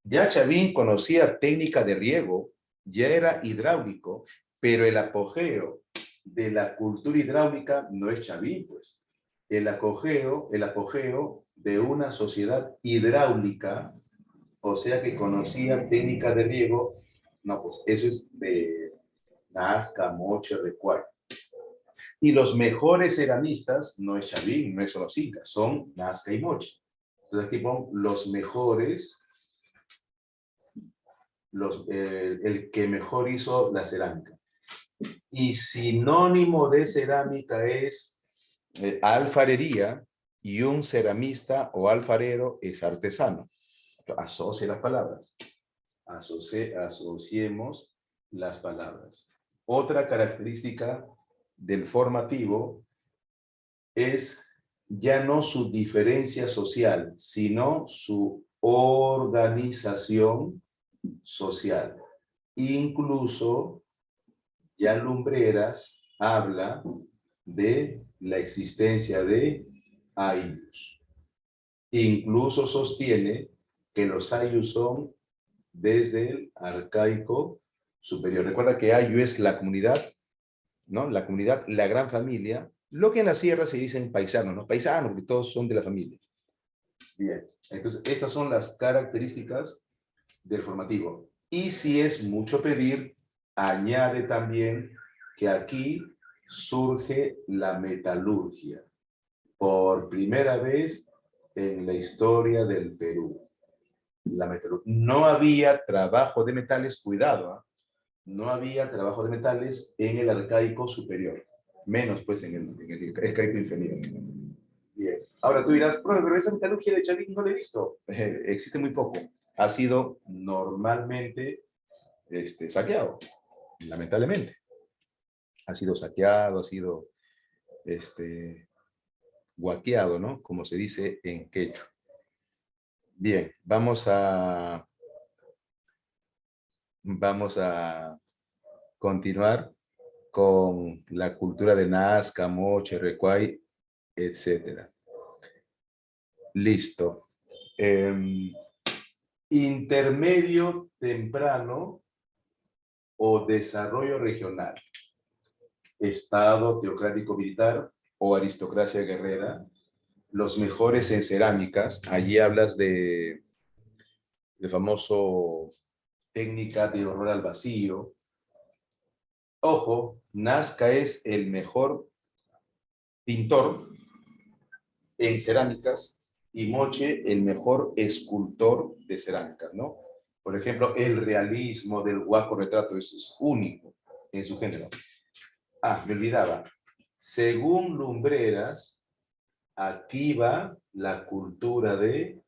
Ya Chavín conocía técnica de riego, ya era hidráulico, pero el apogeo de la cultura hidráulica no es Chavín, pues. El apogeo de una sociedad hidráulica, o sea que conocía técnica de riego, no, pues eso es de Nazca, Moche, Recuay. Y los mejores ceramistas no es Chavín, no es solo Incas, son Nazca y Moche. Entonces aquí pongo los mejores, el que mejor hizo la cerámica. Y sinónimo de cerámica es alfarería, y un ceramista o alfarero es artesano. Asocie las palabras. Asociemos las palabras. Otra característica del formativo es ya no su diferencia social, sino su organización social. Incluso ya Lumbreras habla de la existencia de ayllus. Incluso sostiene que los ayllus son desde el arcaico superior. Recuerda que ayllu es la comunidad, ¿no? La comunidad, la gran familia, lo que en la sierra se dicen paisanos, ¿no? Paisanos, porque todos son de la familia. Bien, entonces estas son las características del formativo. Y si es mucho pedir, añade también que aquí surge la metalurgia. Por primera vez en la historia del Perú. La metalurgia. No había trabajo de metales, cuidado, ¿eh? No había trabajo de metales en el arcaico superior. Menos pues en el arcaico inferior. Bien. Ahora tú dirás, pero esa metalurgia de Chavín no la he visto. Existe muy poco. Ha sido normalmente saqueado, lamentablemente. Ha sido saqueado, ha sido guaqueado, ¿no? Como se dice en quechua. Bien, vamos a continuar con la cultura de Nazca, Moche, Recuay, etcétera. Listo. Intermedio, temprano o desarrollo regional. Estado teocrático militar o aristocracia guerrera. Los mejores en cerámicas. Allí hablas de famoso técnica de horror al vacío. Ojo, Nazca es el mejor pintor en cerámicas y Moche el mejor escultor de cerámicas, ¿no? Por ejemplo, el realismo del Huaco Retrato es único en su género. Ah, me olvidaba. Según Lumbreras, aquí va la cultura de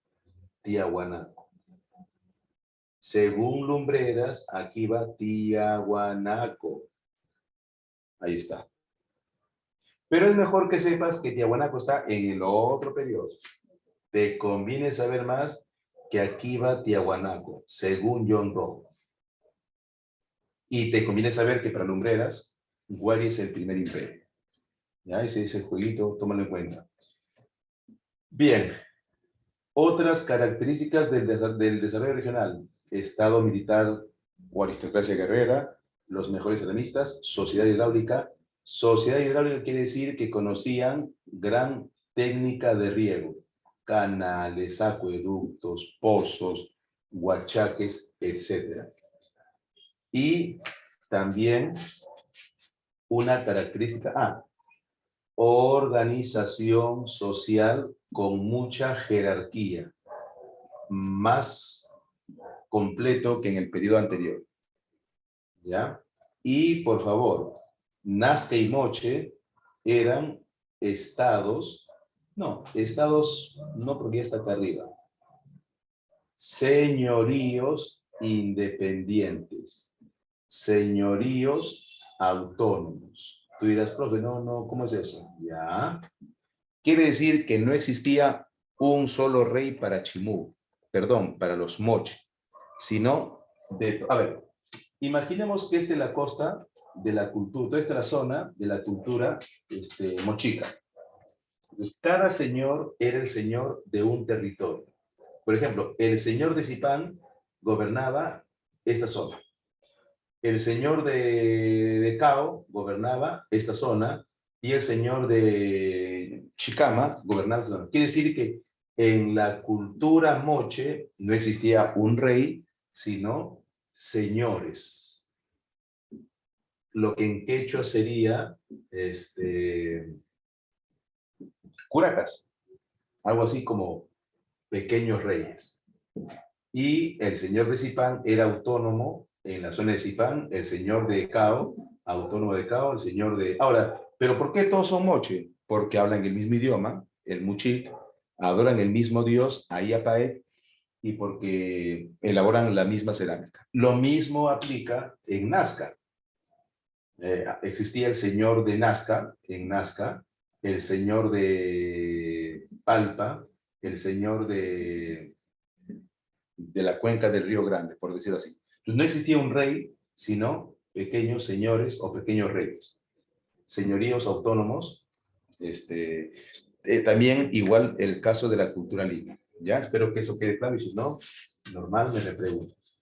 Tiahuanaco. Según Lumbreras, aquí va Tiahuanaco. Ahí está. Pero es mejor que sepas que Tiahuanaco está en el otro periodo. Te conviene saber más que aquí va Tiahuanaco, según John Rowe. Y te conviene saber que para Lumbreras, Huari es el primer imperio. Ya, ese es el jueguito, tómalo en cuenta. Bien, otras características del desarrollo regional. Estado militar o aristocracia guerrera, los mejores ceramistas, sociedad hidráulica. Sociedad hidráulica quiere decir que conocían gran técnica de riego, canales, acueductos, pozos, huachaques, etc. Y también una característica, organización social con mucha jerarquía, más completo que en el periodo anterior. ¿Ya? Y por favor, Nazca y Moche eran estados no porque ya está acá arriba, señoríos independientes, señoríos autónomos. Tú dirás, profe, no, ¿cómo es eso? Ya. Quiere decir que no existía un solo rey para Chimú, perdón, para los Moche, sino a ver, imaginemos que esta es la costa de la cultura, toda esta es la zona de la cultura mochica. Entonces, cada señor era el señor de un territorio. Por ejemplo, el señor de Zipán gobernaba esta zona. El señor de Cao gobernaba esta zona y el señor de Chicama gobernaba esta zona. Quiere decir que en la cultura moche no existía un rey, sino señores. Lo que en quechua sería curacas, algo así como pequeños reyes. Y el señor de Zipán era autónomo en la zona de Zipán, el señor de Cao, autónomo de Cao, el señor de... Ahora, ¿pero por qué todos son moche? Porque hablan el mismo idioma, el muchic, adoran el mismo dios, Ayapae, y porque elaboran la misma cerámica. Lo mismo aplica en Nazca. Existía el señor de Nazca, en Nazca, el señor de Palpa, el señor de la cuenca del Río Grande, por decirlo así. Entonces, no existía un rey, sino pequeños señores o pequeños reyes. Señoríos autónomos, también igual el caso de la cultura libre. Ya, espero que eso quede claro, y si no, normal me preguntas.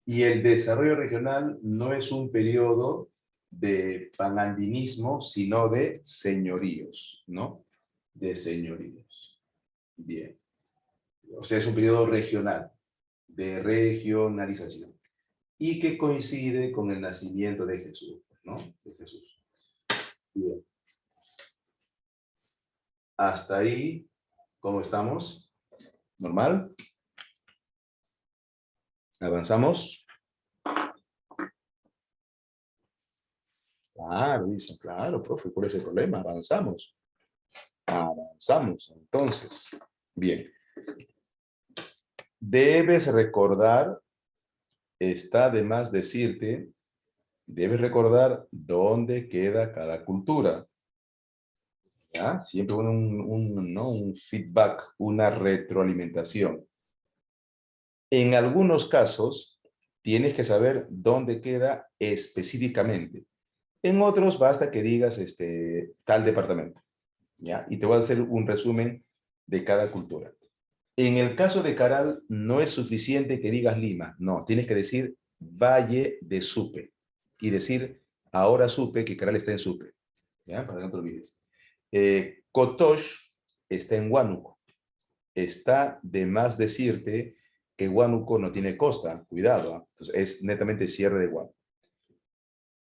Y el desarrollo regional no es un periodo de panandinismo, sino de señoríos, ¿no? De señoríos. Bien. O sea, es un periodo regional, de regionalización, y que coincide con el nacimiento de Jesús, ¿no? De Jesús. Bien. Hasta ahí, ¿cómo estamos? ¿Normal? ¿Avanzamos? Claro, dice, claro, profe, ¿cuál es el problema? Avanzamos. Avanzamos, entonces. Bien. Debes recordar, está de más decirte, debes recordar dónde queda cada cultura. ¿Ya? Siempre ¿no? Un feedback, una retroalimentación. En algunos casos, tienes que saber dónde queda específicamente. En otros, basta que digas tal departamento. ¿Ya? Y te voy a hacer un resumen de cada cultura. En el caso de Caral, no es suficiente que digas Lima. No, tienes que decir Valle de Supe. Y decir, ahora supe que Caral está en Supe. ¿Ya? Para que no te olvides. Cotox está en Huánuco. Está de más decirte que Huánuco no tiene costa. Cuidado. ¿Ah? Entonces, es netamente cierre de Huánuco.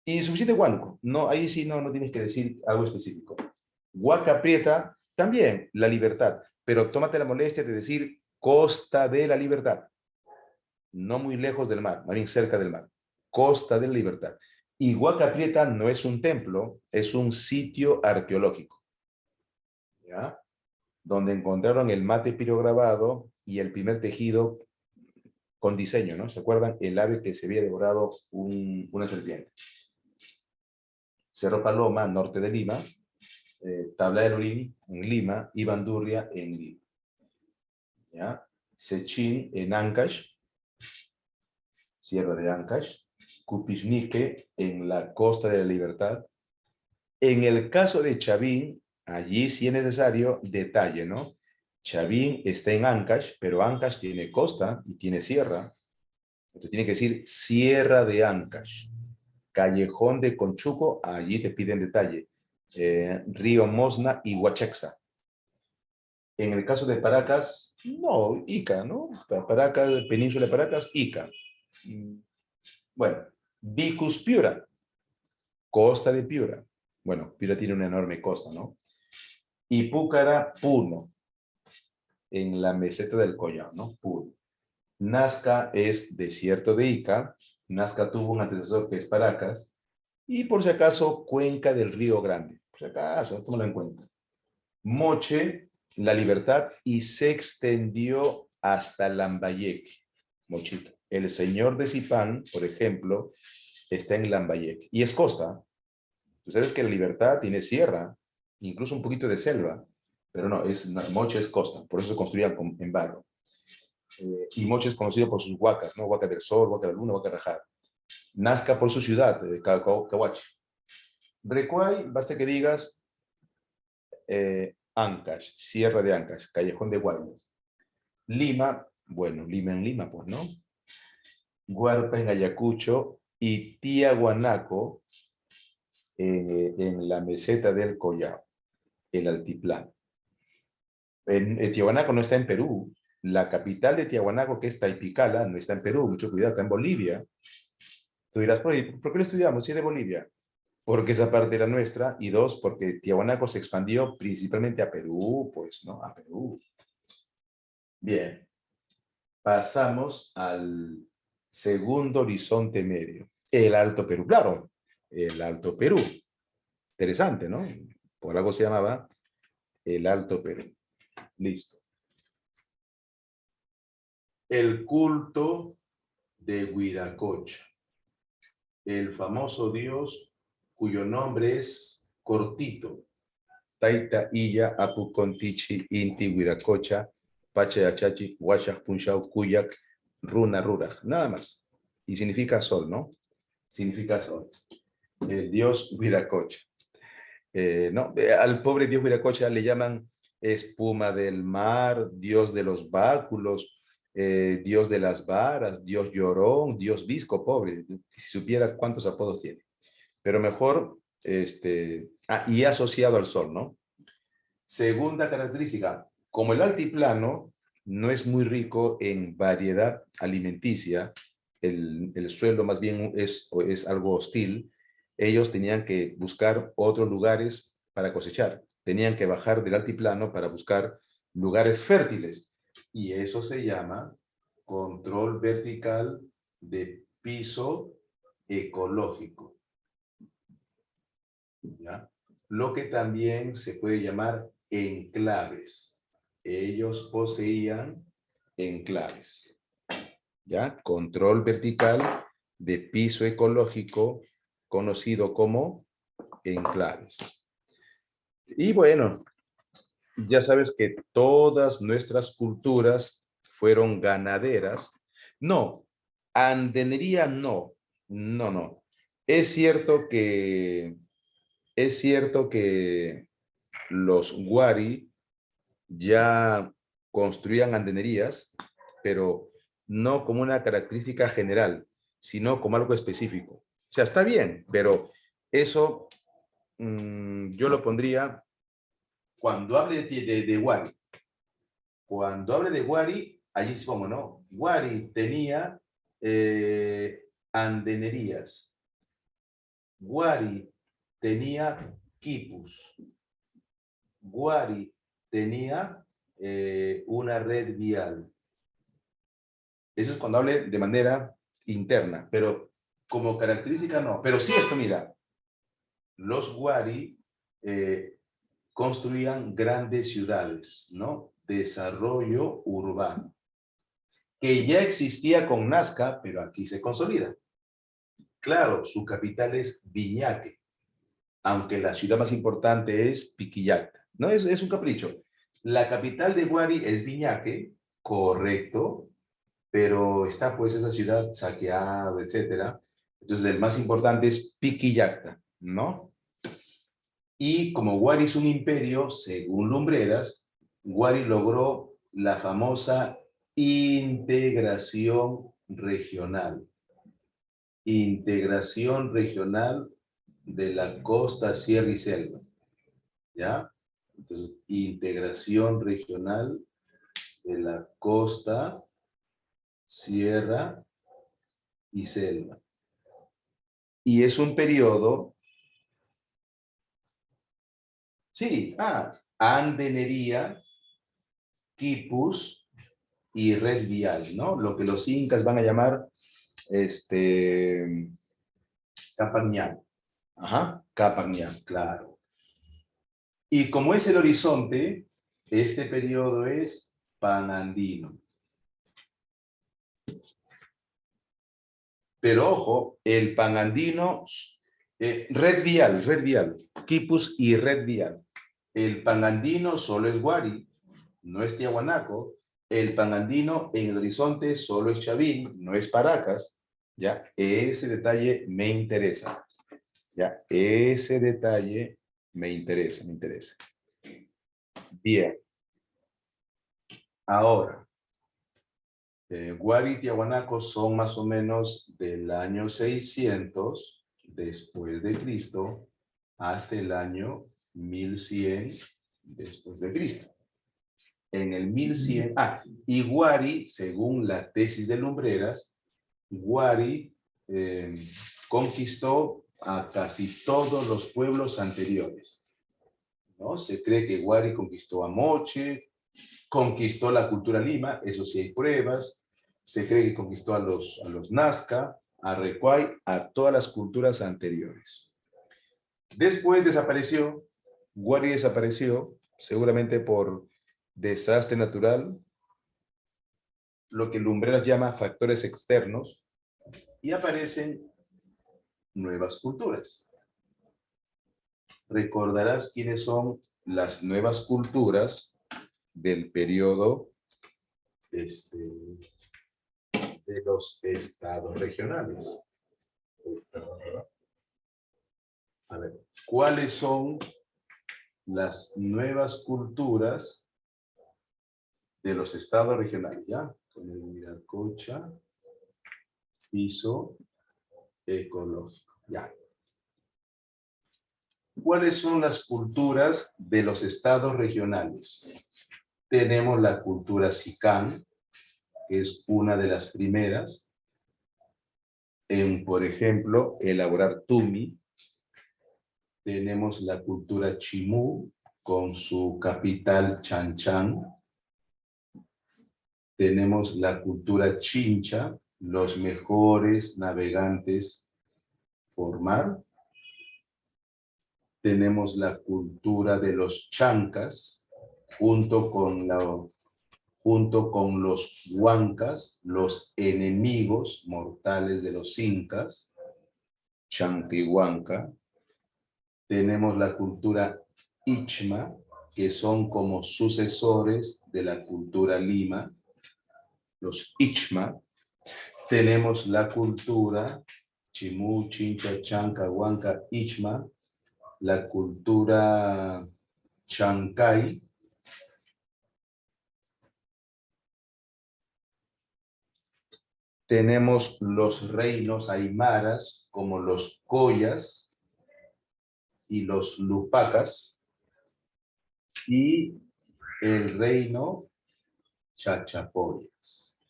Y suficiente Huánuco. No, ahí sí no tienes que decir algo específico. Huaca Prieta, también la libertad. Pero tómate la molestia de decir Costa de la Libertad. No muy lejos del mar, más bien cerca del mar. Costa de la Libertad. Y Huaca Prieta no es un templo, es un sitio arqueológico. ¿Ya? Donde encontraron el mate pirograbado y el primer tejido con diseño, ¿no? ¿Se acuerdan? El ave que se había devorado una serpiente. Cerro Paloma, norte de Lima, Tabla del Orín en Lima y Bandurria en Lima. ¿Ya? Sechín en Ancash, Sierra de Ancash, Cupisnique en la Costa de la Libertad. En el caso de Chavín, allí sí es necesario detalle, ¿no? Chavín está en Ancash, pero Ancash tiene costa y tiene sierra. Entonces tiene que decir Sierra de Ancash. Callejón de Conchuco, allí te piden detalle. Río Mosna y Huachexa. En el caso de Paracas, no, Ica, ¿no? Paracas, Península de Paracas, Ica. Bueno, Vicus Piura, costa de Piura. Bueno, Piura tiene una enorme costa, ¿no? Y Púcara, Puno, en la meseta del Collao, ¿no? Puno. Nazca es desierto de Ica. Nazca tuvo un antecesor que es Paracas. Y por si acaso, cuenca del Río Grande. Por si acaso, tómalo en cuenta. Moche, La Libertad, y se extendió hasta Lambayeque. Mochito. El señor de Zipán, por ejemplo, está en Lambayeque. Y es costa. Tú sabes que La Libertad tiene sierra, incluso un poquito de selva. Pero no, Moche es costa. Por eso se construían en barro. Y Moche es conocido por sus huacas, ¿no? Huaca del Sol, Huaca de la Luna, Huaca Rajada. Nazca por su ciudad, Cahuachi. Recuay, basta que digas Ancash, Sierra de Ancash, Callejón de Guaymas. Lima, bueno, Lima en Lima, pues, ¿no? Huarpa en Ayacucho y Tiahuanaco en la meseta del Collao, el altiplano. Tiahuanaco no está en Perú. La capital de Tiahuanaco, que es Taipicala, no está en Perú, mucho cuidado, está en Bolivia. Tú dirás, ¿por qué lo estudiamos si es de Bolivia? Porque esa parte era nuestra, y dos, porque Tiahuanaco se expandió principalmente a Perú, pues, ¿no? A Perú. Bien, pasamos al segundo horizonte medio, el Alto Perú. Claro, el Alto Perú. Interesante, ¿no? Por algo se llamaba el Alto Perú. Listo. El culto de Huiracocha, el famoso dios cuyo nombre es cortito. Taita Iya Apucontichi Inti Huiracocha Pachayachachi Huachaj Punchau Cuyac Runa Ruraj. Nada más. Y significa sol, ¿no? Significa sol. El dios Huiracocha. No, al pobre dios Huiracocha le llaman espuma del mar, dios de los báculos, dios de las varas, dios llorón, dios visco, pobre. Si supiera cuántos apodos tiene. Pero mejor, y asociado al sol, ¿no? Segunda característica, como el altiplano no es muy rico en variedad alimenticia, el suelo más bien es algo hostil, ellos tenían que buscar otros lugares para cosechar, tenían que bajar del altiplano para buscar lugares fértiles, y eso se llama control vertical de piso ecológico, ¿ya? Lo que también se puede llamar enclaves. Ellos poseían enclaves, ¿ya? Control vertical de piso ecológico conocido como enclaves. Y bueno, ya sabes que todas nuestras culturas fueron ganaderas. No, andenería no, no. Es cierto que, es cierto que los Wari ya construían andenerías, pero no como una característica general, sino como algo específico. O sea, está bien, pero eso yo lo pondría cuando hable de Wari. Cuando hable de Wari, allí sí como no. Wari tenía andenerías. Wari tenía quipus. Wari tenía una red vial. Eso es cuando hable de manera interna, pero como característica no. Pero sí esto, mira, los Wari construían grandes ciudades, ¿no? Desarrollo urbano, que ya existía con Nazca, pero aquí se consolida. Claro, su capital es Viñaque, aunque la ciudad más importante es Piquillacta. No, es un capricho. La capital de Wari es Viñaque, correcto, pero está pues esa ciudad saqueada, etcétera. Entonces el más importante es Piquillacta, ¿no? Y como Wari es un imperio, según Lumbreras, Wari logró la famosa integración regional. Integración regional de la costa, sierra y selva. ¿Ya? Entonces, integración regional de la costa, sierra y selva. Y es un periodo, sí, andenería, quipus y red vial, ¿no? Lo que los incas van a llamar, Capañán. Ajá, Capañán, claro. Y como es el horizonte, este periodo es panandino. Pero ojo, el panandino, red vial, quipus y red vial. El panandino solo es Wari, no es Tiahuanaco. El panandino en el horizonte solo es Chavín, no es Paracas. Ya, ese detalle me interesa. Ya, ese detalle me interesa, me interesa. Bien, ahora, Wari y Tiahuanaco son más o menos del año 600 después de Cristo hasta el año 1100 después de Cristo. En el 1100, y Wari, según la tesis de Lumbreras, Wari conquistó a casi todos los pueblos anteriores, ¿no? Se cree que Wari conquistó a Moche, conquistó la cultura Lima, eso sí hay pruebas. Se cree que conquistó a los Nazca, a Recuay, a todas las culturas anteriores. Después desapareció, Wari desapareció, seguramente por desastre natural, lo que Lumbreras llama factores externos, y aparecen nuevas culturas. Recordarás quiénes son las nuevas culturas del periodo de los estados regionales. A ver, ¿cuáles son las nuevas culturas de los estados regionales? ¿Ya? Con el Viracocha, piso ecológico. Ya. ¿Cuáles son las culturas de los estados regionales? Tenemos la cultura Sicán, que es una de las primeras en, por ejemplo, elaborar tumi. Tenemos la cultura Chimú, con su capital Chanchan. Tenemos la cultura Chincha, los mejores navegantes por mar. Tenemos la cultura de los Chancas, junto con los Huancas, los enemigos mortales de los Incas, Chanca y Huanca. Tenemos la cultura Ichma, que son como sucesores de la cultura Lima, los Ichma. Tenemos la cultura Chimú, Chincha, Chanca, Huanca, Ichma, la cultura Chancay, tenemos los reinos aymaras como los Collas y los Lupacas, y el reino Chachapoyas,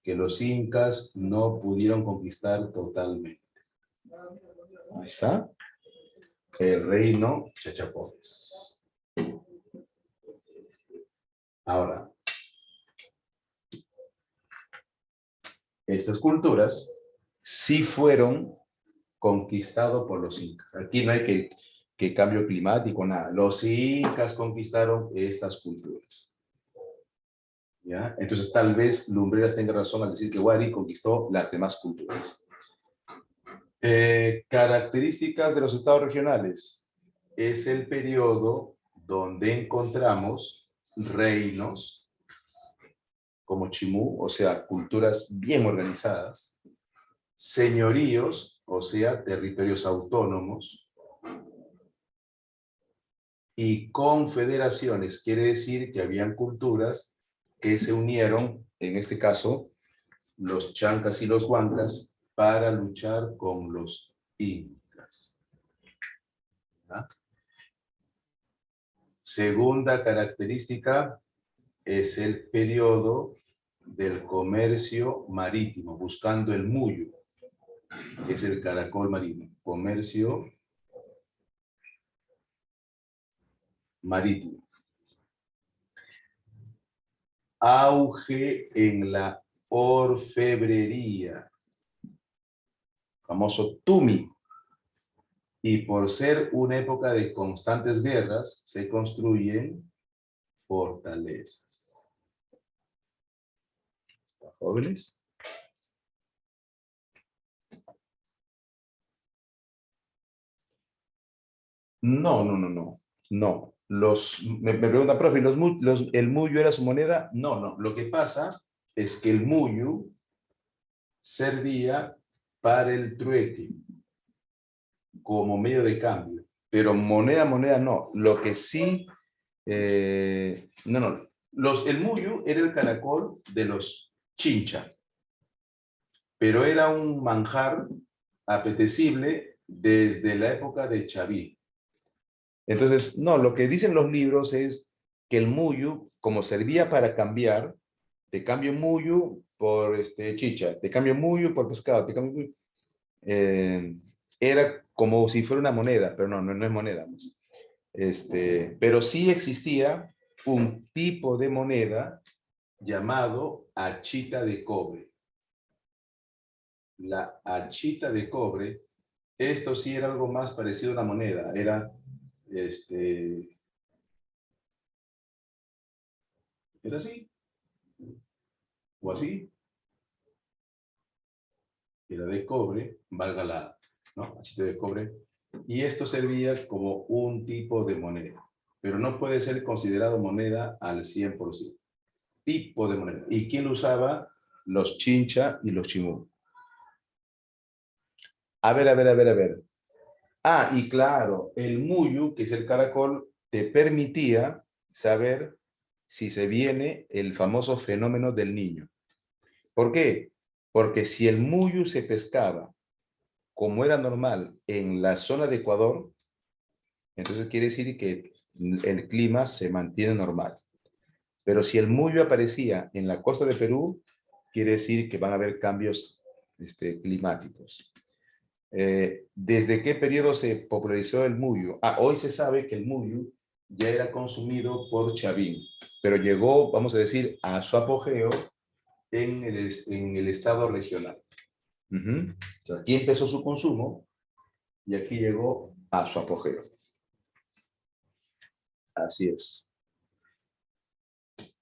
que los incas no pudieron conquistar totalmente. Ahí está. El reino Chachapoyas. Ahora, estas culturas sí fueron conquistadas por los incas. Aquí no hay que cambio climático, nada. Los incas conquistaron estas culturas. ¿Ya? Entonces, tal vez Lumbreras tenga razón al decir que Wari conquistó las demás culturas. Características de los estados regionales. Es el periodo donde encontramos reinos como Chimú, o sea, culturas bien organizadas, señoríos, o sea, territorios autónomos, y confederaciones, quiere decir que habían culturas que se unieron, en este caso, los chancas y los huancas, para luchar con los incas. ¿Ah? Segunda característica es el periodo del comercio marítimo, buscando el muyo, que es el caracol marino. Comercio marítimo. Auge en la orfebrería, famoso Tumi. Y por ser una época de constantes guerras, se construyen fortalezas. ¿Está, jóvenes? No, no, no, no. No. Me pregunta, profe, ¿el muyo era su moneda? No, no. Lo que pasa es que el muyo servía para el trueque como medio de cambio, pero moneda no. Lo que sí, no, no. El muyo era el caracol de los chincha, pero era un manjar apetecible desde la época de Chaví. Entonces, no, lo que dicen los libros es que el muyu, como servía para cambiar, te cambio muyu por chicha, te cambio muyu por pescado, te cambio muyu, era como si fuera una moneda, pero no es moneda. Pues. Pero sí existía un tipo de moneda llamado achita de cobre. La achita de cobre, esto sí era algo más parecido a una moneda, era era así, o así, era de cobre, valga la, ¿no? Achita de cobre, y esto servía como un tipo de moneda, pero no puede ser considerado moneda al 100%. Tipo de moneda. ¿Y quién lo usaba? Los chincha y los chimú. A ver, a ver, a ver, a ver. Ah, y claro, el muyu, que es el caracol, te permitía saber si se viene el famoso fenómeno del niño. ¿Por qué? Porque si el muyu se pescaba como era normal en la zona de Ecuador, entonces quiere decir que el clima se mantiene normal. Pero si el muyo aparecía en la costa de Perú, quiere decir que van a haber cambios climáticos. ¿Desde qué periodo se popularizó el muyo? Ah, hoy se sabe que el muyo ya era consumido por Chavín, pero llegó, vamos a decir, a su apogeo en el estado regional. O sea, aquí empezó su consumo y aquí llegó a su apogeo. Así es.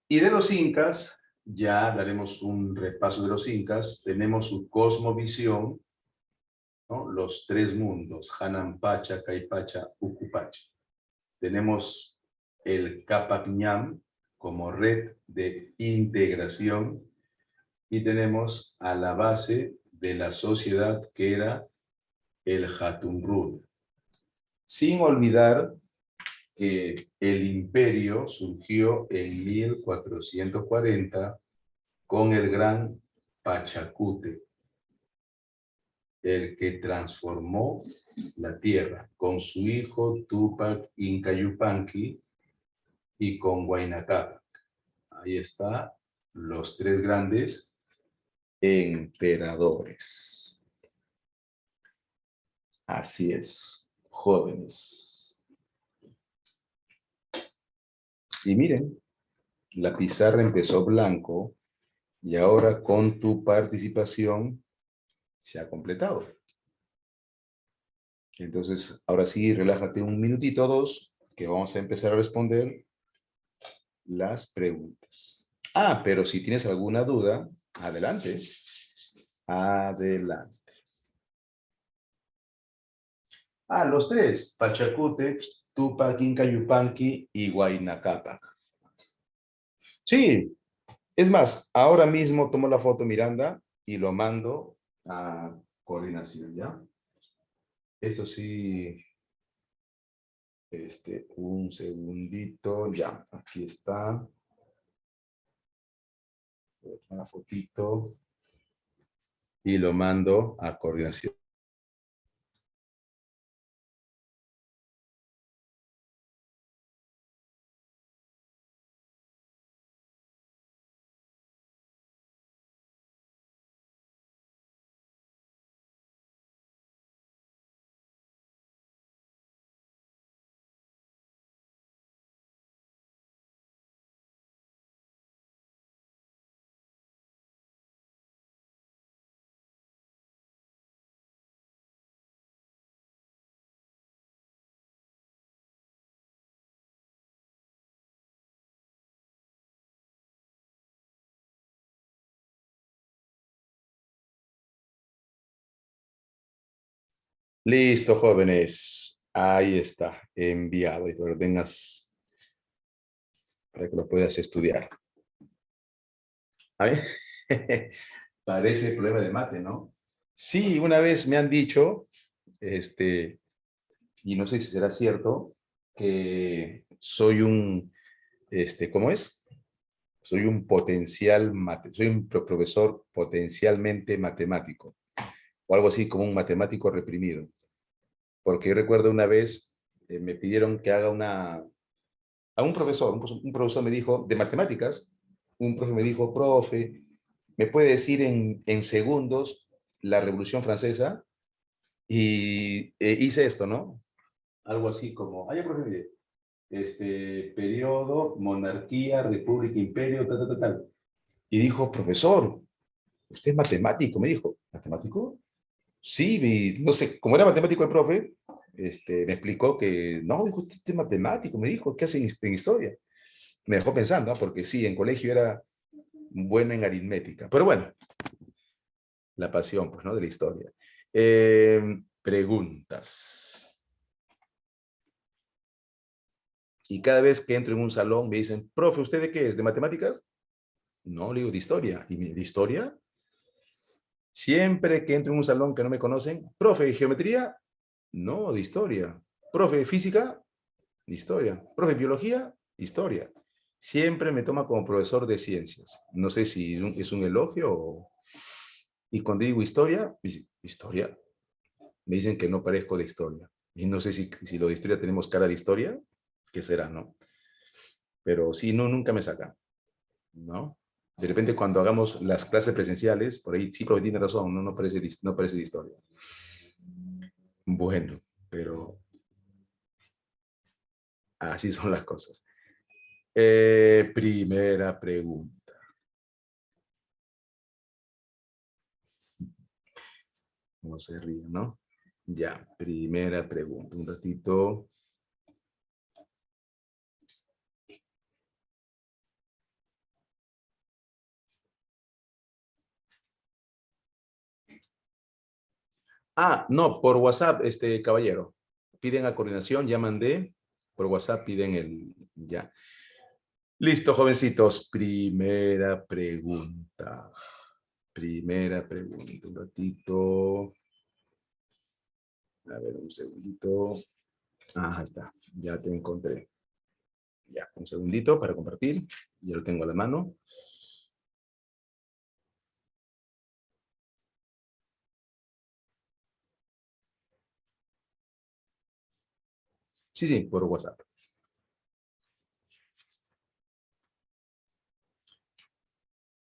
Y de los incas, ya daremos un repaso de los incas. Tenemos su cosmovisión, ¿no? Los tres mundos, Hanampacha, Caipacha, Ucupacha. Tenemos el Capac Ñam como red de integración y tenemos a la base de la sociedad que era el Hatunrun. Sin olvidar que el imperio surgió en 1440 con el gran Pachacute, el que transformó la tierra con su hijo Tupac Inca Yupanqui y con Huayna Cápac. Ahí está, los tres grandes emperadores. Así es, jóvenes. Y miren, la pizarra empezó blanco y ahora con tu participación se ha completado. Entonces, ahora sí, relájate un minutito, dos, que vamos a empezar a responder las preguntas. Ah, pero si tienes alguna duda, adelante. Adelante. Ah, los tres, Pachacute, Tupac, Inca Yupanqui y Huayna Cápac. Sí, es más, ahora mismo tomo la foto, Miranda, y lo mando a coordinación, ¿ya? Esto sí, un segundito, ya, aquí está. Una fotito y lo mando a coordinación. Listo, jóvenes. Ahí está, enviado. Y que lo tengas para que lo puedas estudiar. A ver, parece problema de mate, ¿no? Sí, una vez me han dicho, y no sé si será cierto, que soy un, ¿cómo es? Soy un soy un profesor potencialmente matemático, o algo así como un matemático reprimido. Porque yo recuerdo una vez, me pidieron que haga a un profesor, un profesor me dijo, de matemáticas, un profe me dijo, profe, ¿me puede decir en segundos la Revolución Francesa? Y hice esto, ¿no? Algo así como, ya, profe, mire, periodo, monarquía, república, imperio, tal, tal, tal, tal. Y dijo, profesor, usted es matemático, me dijo. ¿Matemático? Sí, no sé, como era matemático el profe, me explicó que, no, dijo, usted es matemático, me dijo, ¿qué hace en historia? Me dejó pensando, ¿ah? Porque sí, en colegio era bueno en aritmética. Pero bueno, la pasión, pues, ¿no? De la historia. Preguntas. Y cada vez que entro en un salón me dicen, profe, ¿usted de qué es? ¿De matemáticas? No, le digo de historia. ¿Y de historia? Siempre que entro en un salón que no me conocen, profe, ¿de geometría? No, de historia. Profe, ¿de física? De historia. Profe, ¿biología? Historia. Siempre me toma como profesor de ciencias. No sé si es un elogio o... Y cuando digo historia, historia, me dicen que no parezco de historia. Y no sé si lo de historia tenemos cara de historia, ¿qué será, no? Pero sí, no, nunca me saca, ¿no? De repente cuando hagamos las clases presenciales, por ahí sí, profe, tiene razón, no, no parece de historia. Bueno, pero así son las cosas. Primera pregunta. No se ríe, ¿no? Ya, primera pregunta. Un ratito. Ah, no, por WhatsApp, caballero. Piden a coordinación, ya mandé. Por WhatsApp piden el, ya. Listo, jovencitos. Primera pregunta. Primera pregunta. Un ratito. A ver, un segundito. Ah, ahí está. Ya te encontré. Ya, un segundito para compartir. Ya lo tengo a la mano. Sí, sí, por WhatsApp.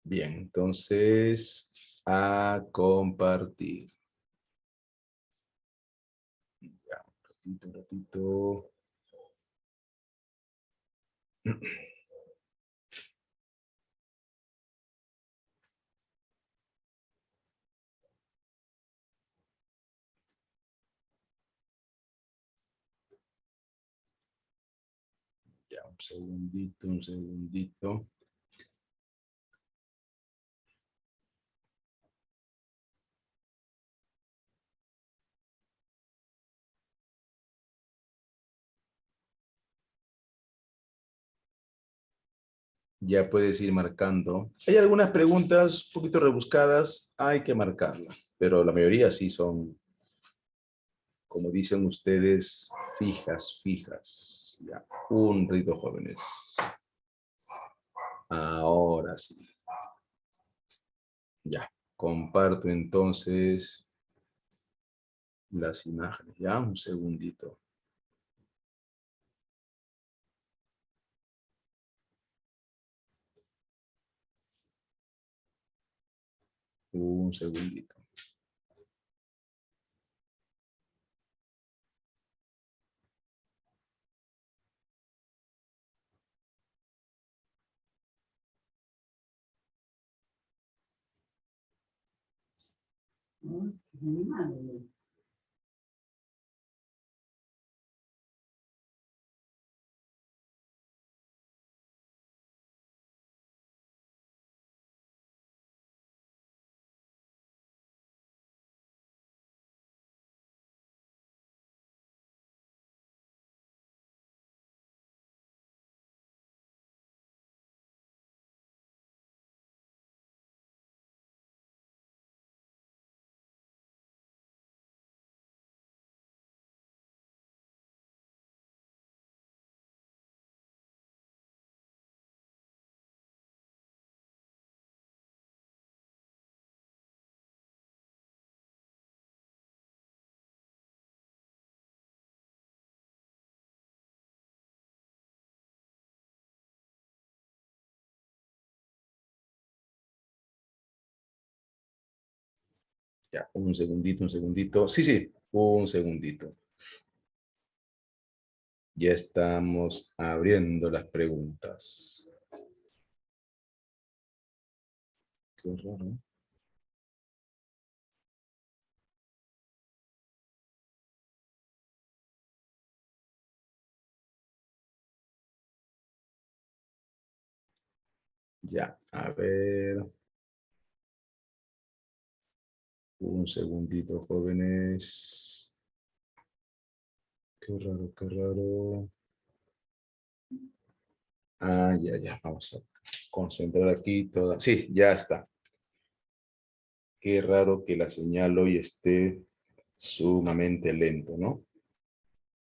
Bien, entonces, a compartir. Ya, un ratito. Ya, un segundito, un segundito. Ya puedes ir marcando. Hay algunas preguntas un poquito rebuscadas, hay que marcarlas, pero la mayoría sí son, como dicen ustedes, fijas, fijas. Ya, un rito, jóvenes. Ahora sí. Ya, comparto entonces las imágenes. Ya, un segundito. Un segundito. Ya, un segundito, un segundito. Sí, sí, un segundito. Ya estamos abriendo las preguntas. Qué raro. Ya, a ver. Un segundito, jóvenes. Qué raro, qué raro. Ah, ya, ya. Vamos a concentrar aquí toda. Sí, ya está. Qué raro que la señal hoy esté sumamente lento, ¿no?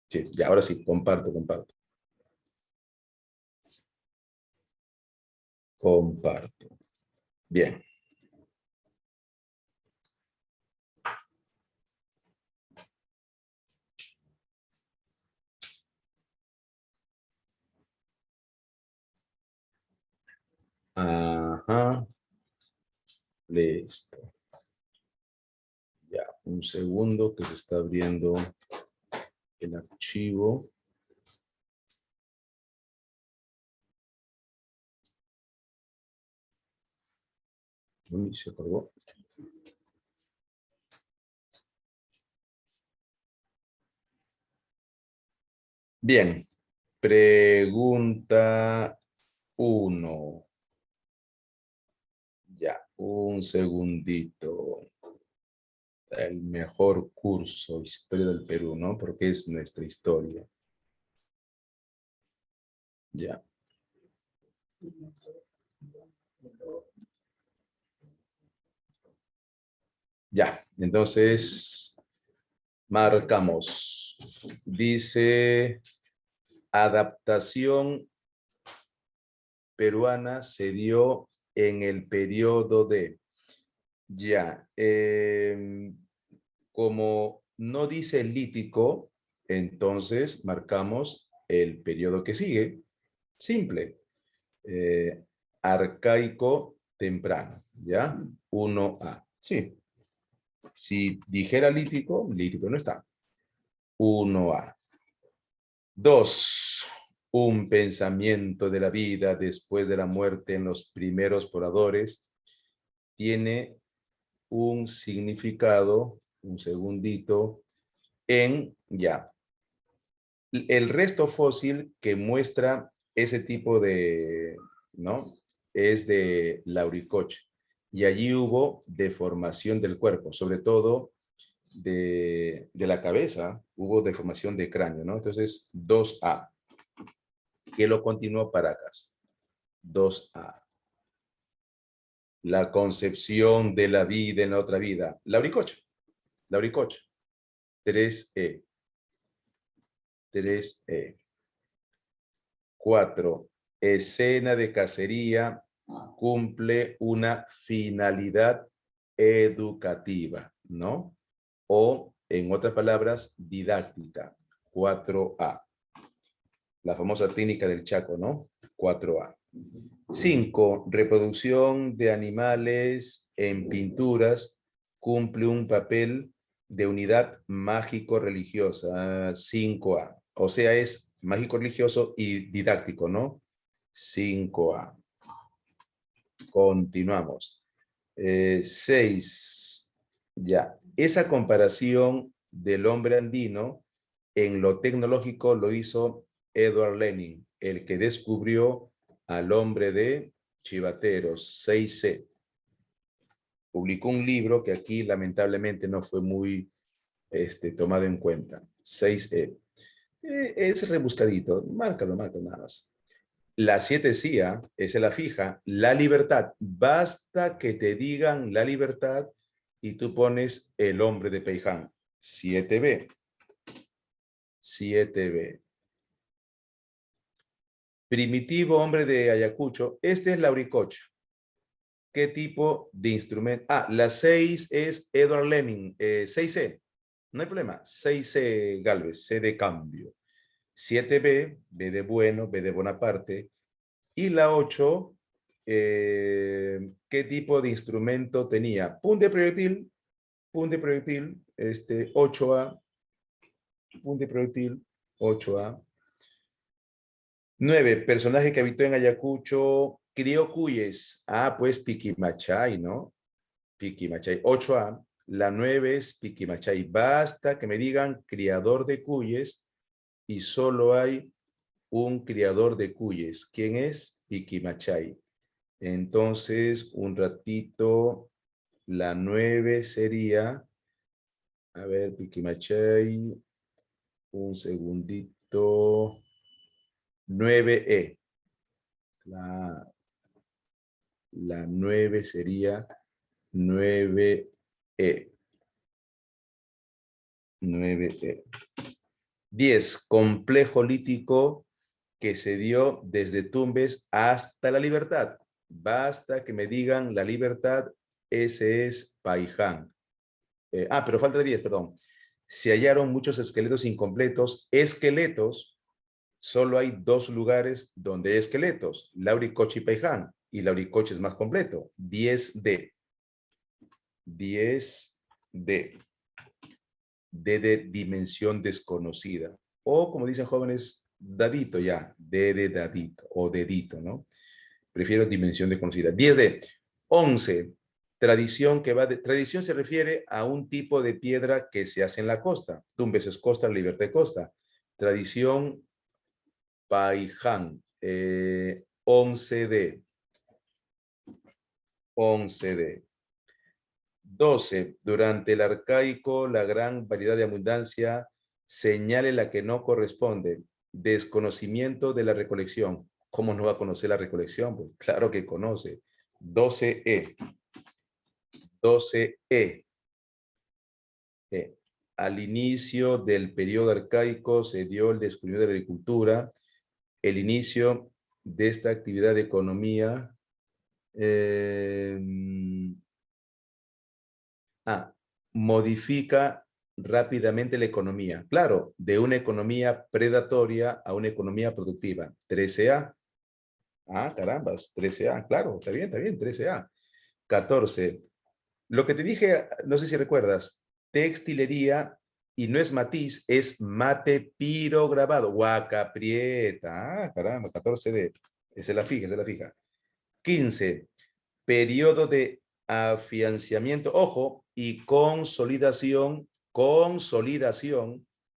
Sí, ya, ahora sí, comparto, comparto. Comparto. Bien. Ajá. Listo. Ya, un segundo que se está abriendo el archivo. Uy, se cargó. Bien. Pregunta uno. Ya, un segundito. el mejor curso, Historia del Perú, ¿no? Porque es nuestra historia. Ya. Ya, entonces marcamos. Dice, adaptación peruana se dio en el periodo de, ya, como no dice lítico, entonces marcamos el periodo que sigue, simple, arcaico temprano, ¿ya? 1A, sí. Si dijera lítico, lítico no está. 1A. 2. Un pensamiento de la vida después de la muerte en los primeros pobladores tiene un significado, un segundito, en ya. El resto fósil que muestra ese tipo de, ¿no? Es de Lauricoche. Y allí hubo deformación del cuerpo, sobre todo de la cabeza, hubo deformación de cráneo, ¿no? Entonces, 2A, que lo continuó Paracas. 2A. La concepción de la vida en la otra vida. Lauricoche. Lauricoche. 3E. 3E. 4. Escena de cacería cumple una finalidad educativa, ¿no? O, en otras palabras, didáctica. 4A. La famosa técnica del Chaco, ¿no? 4A. 5. Reproducción de animales en pinturas cumple un papel de unidad mágico-religiosa. 5A. O sea, es mágico-religioso y didáctico, ¿no? 5A. Continuamos. 6. Ya. Esa comparación del hombre andino en lo tecnológico lo hizo Edward Lenin, el que descubrió al hombre de Chivateros, 6C. Publicó un libro que aquí lamentablemente no fue muy tomado en cuenta. 6E. Es rebuscadito, márcalo nada más. La 7 CIA, esa es la fija, la libertad. Basta que te digan la libertad y tú pones el hombre de Peiján. 7B. 7B. Primitivo hombre de Ayacucho. Este es Lauricocha. ¿Qué tipo de instrumento? Ah, la 6 es Edward Lenin. 6C. No hay problema. 6C Galvez. C de cambio. 7B, B de bueno, B de Bonaparte. Y la 8, ¿qué tipo de instrumento tenía? Punto de proyectil, 8A, punto de proyectil, 8A. 9, personaje que habitó en Ayacucho, crió cuyes. Ah, pues Piquimachay, ¿no? Piquimachay, 8A. La 9 es Piquimachay. Basta que me digan criador de cuyes y solo hay un criador de cuyes. ¿Quién es? Piquimachay. Entonces, un ratito, la 9 sería, a ver, Piquimachay, un segundito, 9E. La 9 sería 9E. 9E. 10, complejo lítico que se dio desde Tumbes hasta la Libertad. Basta que me digan la Libertad, ese es Paiján. Pero falta 10, perdón. Se hallaron muchos esqueletos incompletos. Esqueletos, solo hay 2 lugares donde hay esqueletos, Lauricoche y Paiján. Y Lauricoche es más completo. 10D. 10D. D de dimensión desconocida. O como dicen jóvenes, dadito ya. D de dadito o dedito, ¿no? Prefiero dimensión desconocida. 10D. 11. Tradición que va de... Tradición se refiere a un tipo de piedra que se hace en la costa. Tumbes es costa, Libertad de costa. Tradición Paiján. 11D. 11D. 12. Durante el arcaico, la gran variedad de abundancia señale la que no corresponde. Desconocimiento de la recolección. ¿Cómo no va a conocer la recolección? Pues claro que conoce. 12E. 12E. Al inicio del periodo arcaico se dio el descubrimiento de la agricultura, el inicio de esta actividad de economía. Modifica rápidamente la economía. Claro, de una economía predatoria a una economía productiva. 13A. Carambas, 13A. Claro, está bien, 13A. 14. Lo que te dije, no sé si recuerdas, textilería y no es matiz, es mate pirograbado. Huaca Prieta. Caramba, 14D. Esa es la fija, esa es la fija. 15. Periodo de afianzamiento, ojo, y consolidación,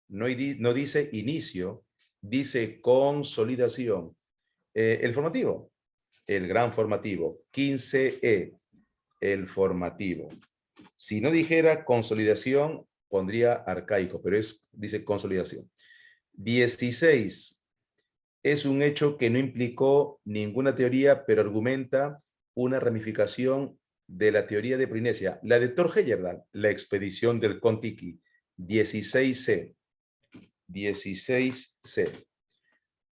no dice inicio, dice consolidación. El formativo, el gran formativo, 15E, el formativo. Si no dijera consolidación, pondría arcaico, pero dice consolidación. 16, es un hecho que no implicó ninguna teoría, pero argumenta una ramificación de la teoría de Polinesia, la de Thor Heyerdahl, la expedición del Kon-Tiki, 16C. 16C.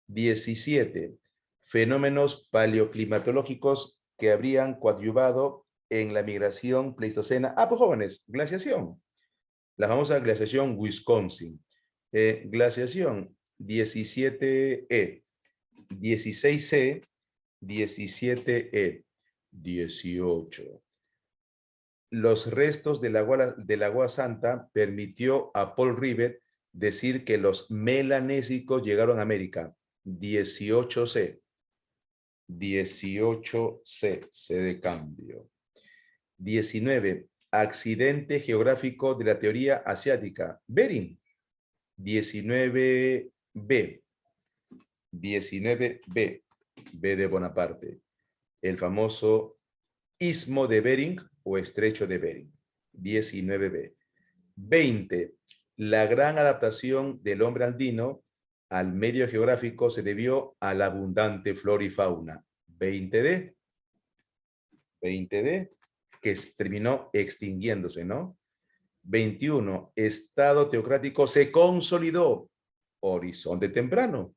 17. Fenómenos paleoclimatológicos que habrían coadyuvado en la migración pleistocena. Pues jóvenes, glaciación. La famosa glaciación Wisconsin. Glaciación 17E. 16C, 17E, 18. Los restos del agua Santa permitió a Paul Rivet decir que los melanésicos llegaron a América. 18C. 18C, C de cambio. 19. Accidente geográfico de la teoría asiática. Bering. 19B. 19B. B de Bonaparte. El famoso Istmo de Bering o Estrecho de Bering. 19B. 20. La gran adaptación del hombre andino al medio geográfico se debió a la abundante flora y fauna. 20D. 20D, que terminó extinguiéndose, ¿no? 21. Estado teocrático se consolidó. Horizonte temprano.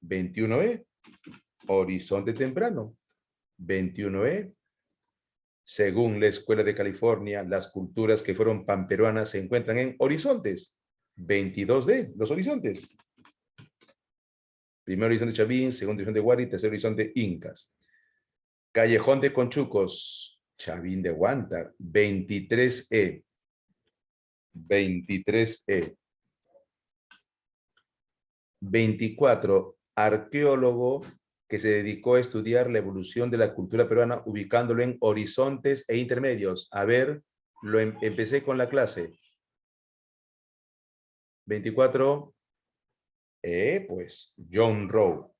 21E. Horizonte temprano. 21E. Según la Escuela de California, las culturas que fueron panperuanas se encuentran en horizontes. 22D, los horizontes. Primer horizonte Chavín, segundo horizonte Huari, tercer horizonte Incas. Callejón de Conchucos, Chavín de Huántar, 23E. 23E. 24. Arqueólogo que se dedicó a estudiar la evolución de la cultura peruana ubicándolo en horizontes e intermedios. A ver, empecé con la clase. 24. Pues John Rowe.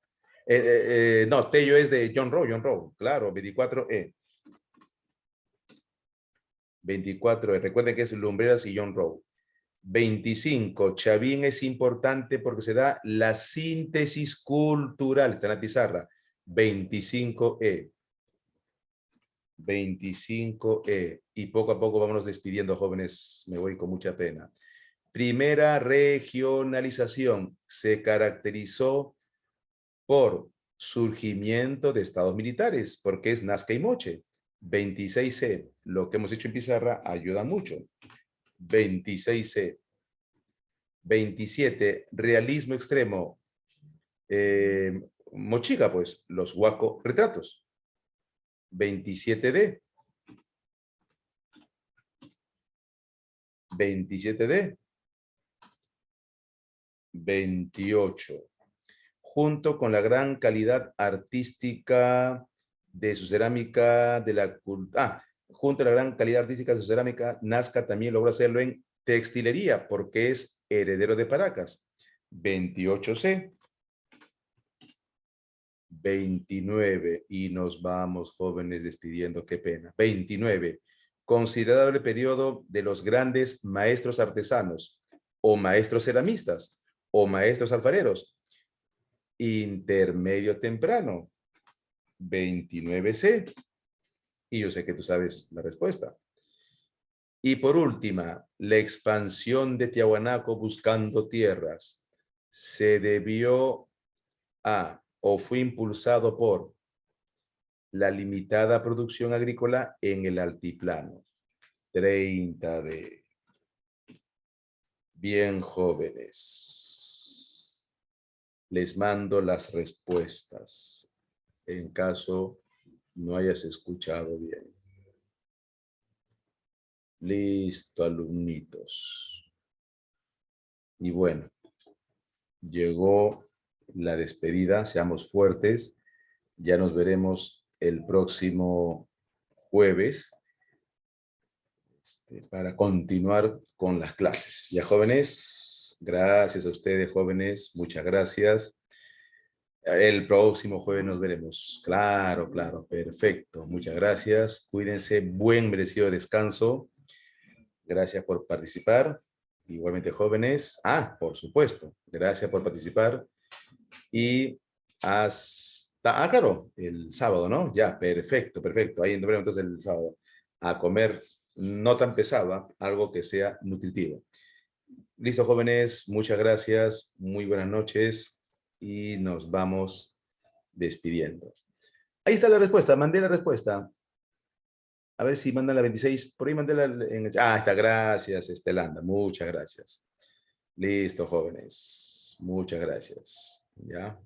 No, Tello es de John Rowe, claro, 24E. 24E, recuerden que es Lumbreras y John Rowe. 25, Chavín es importante porque se da la síntesis cultural, está en la pizarra. 25E. 25E. Y poco a poco vámonos despidiendo, jóvenes, me voy con mucha pena. Primera regionalización se caracterizó por surgimiento de estados militares, porque es Nazca y Moche. 26C, lo que hemos hecho en pizarra ayuda mucho. 26C. 27, realismo extremo. Mochiga, pues, los Huaco retratos. 27D. 27D. 28. Junto con la gran calidad artística de su cerámica, junto a la gran calidad artística de su cerámica, Nazca también logró hacerlo en textilería, porque es heredero de Paracas. 28C. 29. Y nos vamos, jóvenes, despidiendo. Qué pena. 29. considerable periodo de los grandes maestros artesanos, o maestros ceramistas, o maestros alfareros. Intermedio temprano, 29C. Y yo sé que tú sabes la respuesta. Y por última, la expansión de Tiahuanaco buscando tierras se debió a o fue impulsado por la limitada producción agrícola en el altiplano. 30D. Bien, jóvenes. Les mando las respuestas en caso no hayas escuchado bien. Listo, alumnitos. Y bueno, llegó la despedida. Seamos fuertes. Ya nos veremos el próximo jueves para continuar con las clases. Ya, jóvenes, gracias a ustedes, jóvenes. Muchas gracias. El próximo jueves nos veremos. Claro, claro, perfecto. Muchas gracias. Cuídense. Buen merecido descanso. Gracias por participar. Igualmente, jóvenes. Por supuesto. Gracias por participar. Y hasta, claro, el sábado, ¿no? Ya, perfecto, perfecto. Ahí nos veremos entonces el sábado. A comer no tan pesado, ¿eh? Algo que sea nutritivo. Listo, jóvenes. Muchas gracias. Muy buenas noches. Y nos vamos despidiendo. Ahí está la respuesta. Mandé la respuesta. A ver si mandan la 26. Por ahí mandé la... está. Gracias, Estelanda. Muchas gracias. Listo, jóvenes. Muchas gracias. ¿Ya?